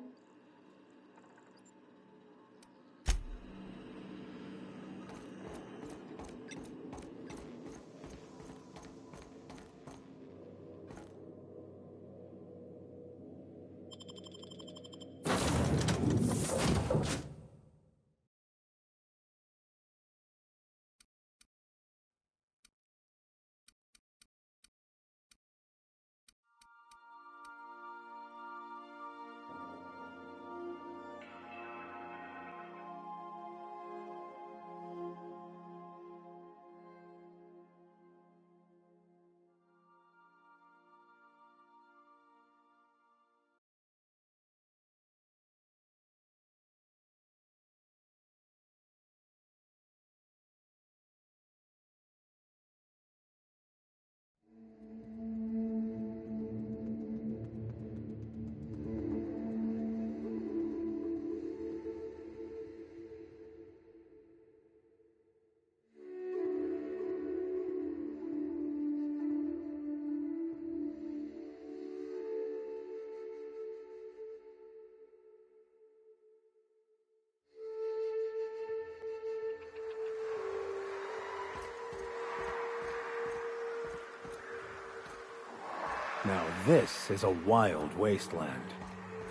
Now this is a wild wasteland.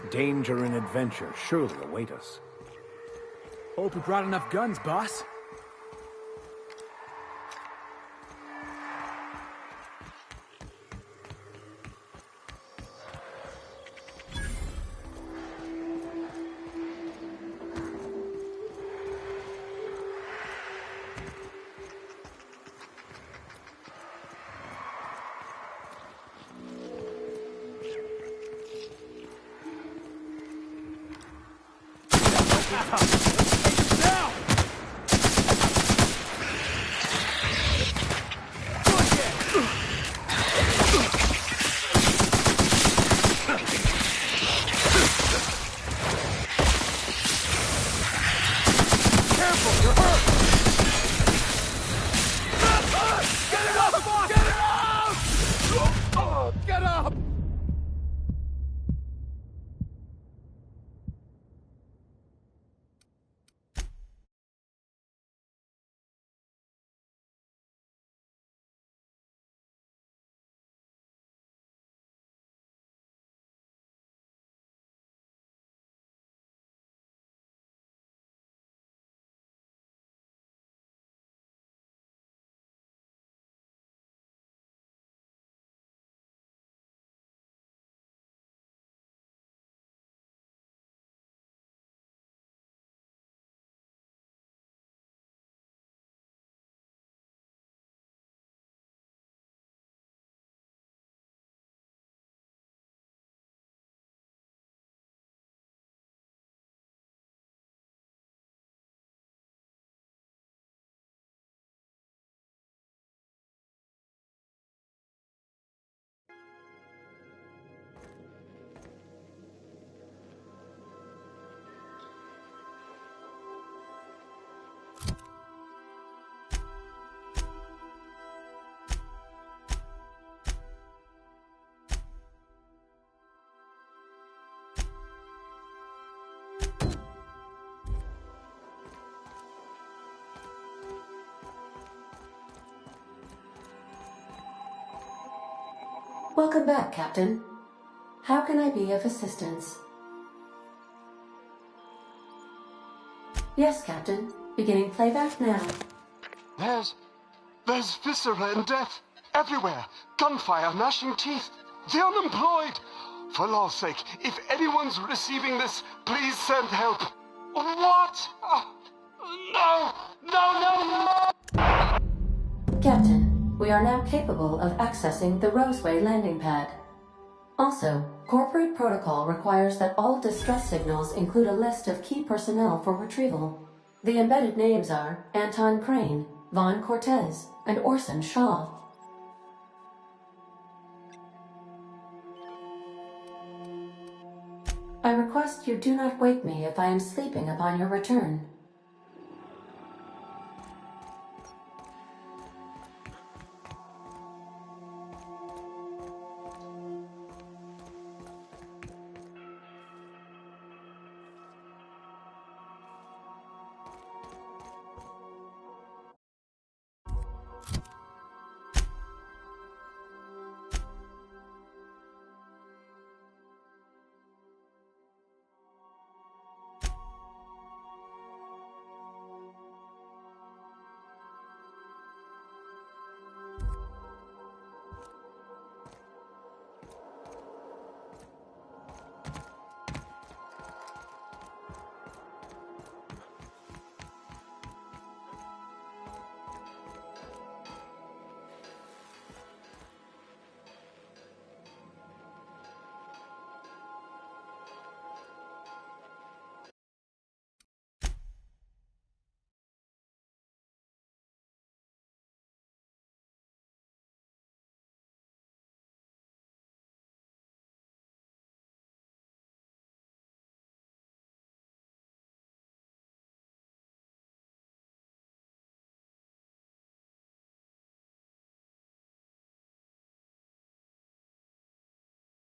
Danger and adventure surely await us. Hope we brought enough guns, boss. Welcome back, Captain. How can I be of assistance? Yes, Captain. Beginning playback now. There's viscera and death everywhere. Gunfire, gnashing teeth. The unemployed. For law's sake, if anyone's receiving this, please send help. What? No! No, no, no! Captain, we are now capable of accessing the Roseway landing pad. Also, corporate protocol requires that all distress signals include a list of key personnel for retrieval. The embedded names are Anton Crane, Vaughn Cortez, and Orson Shaw. I request you do not wake me if I am sleeping upon your return.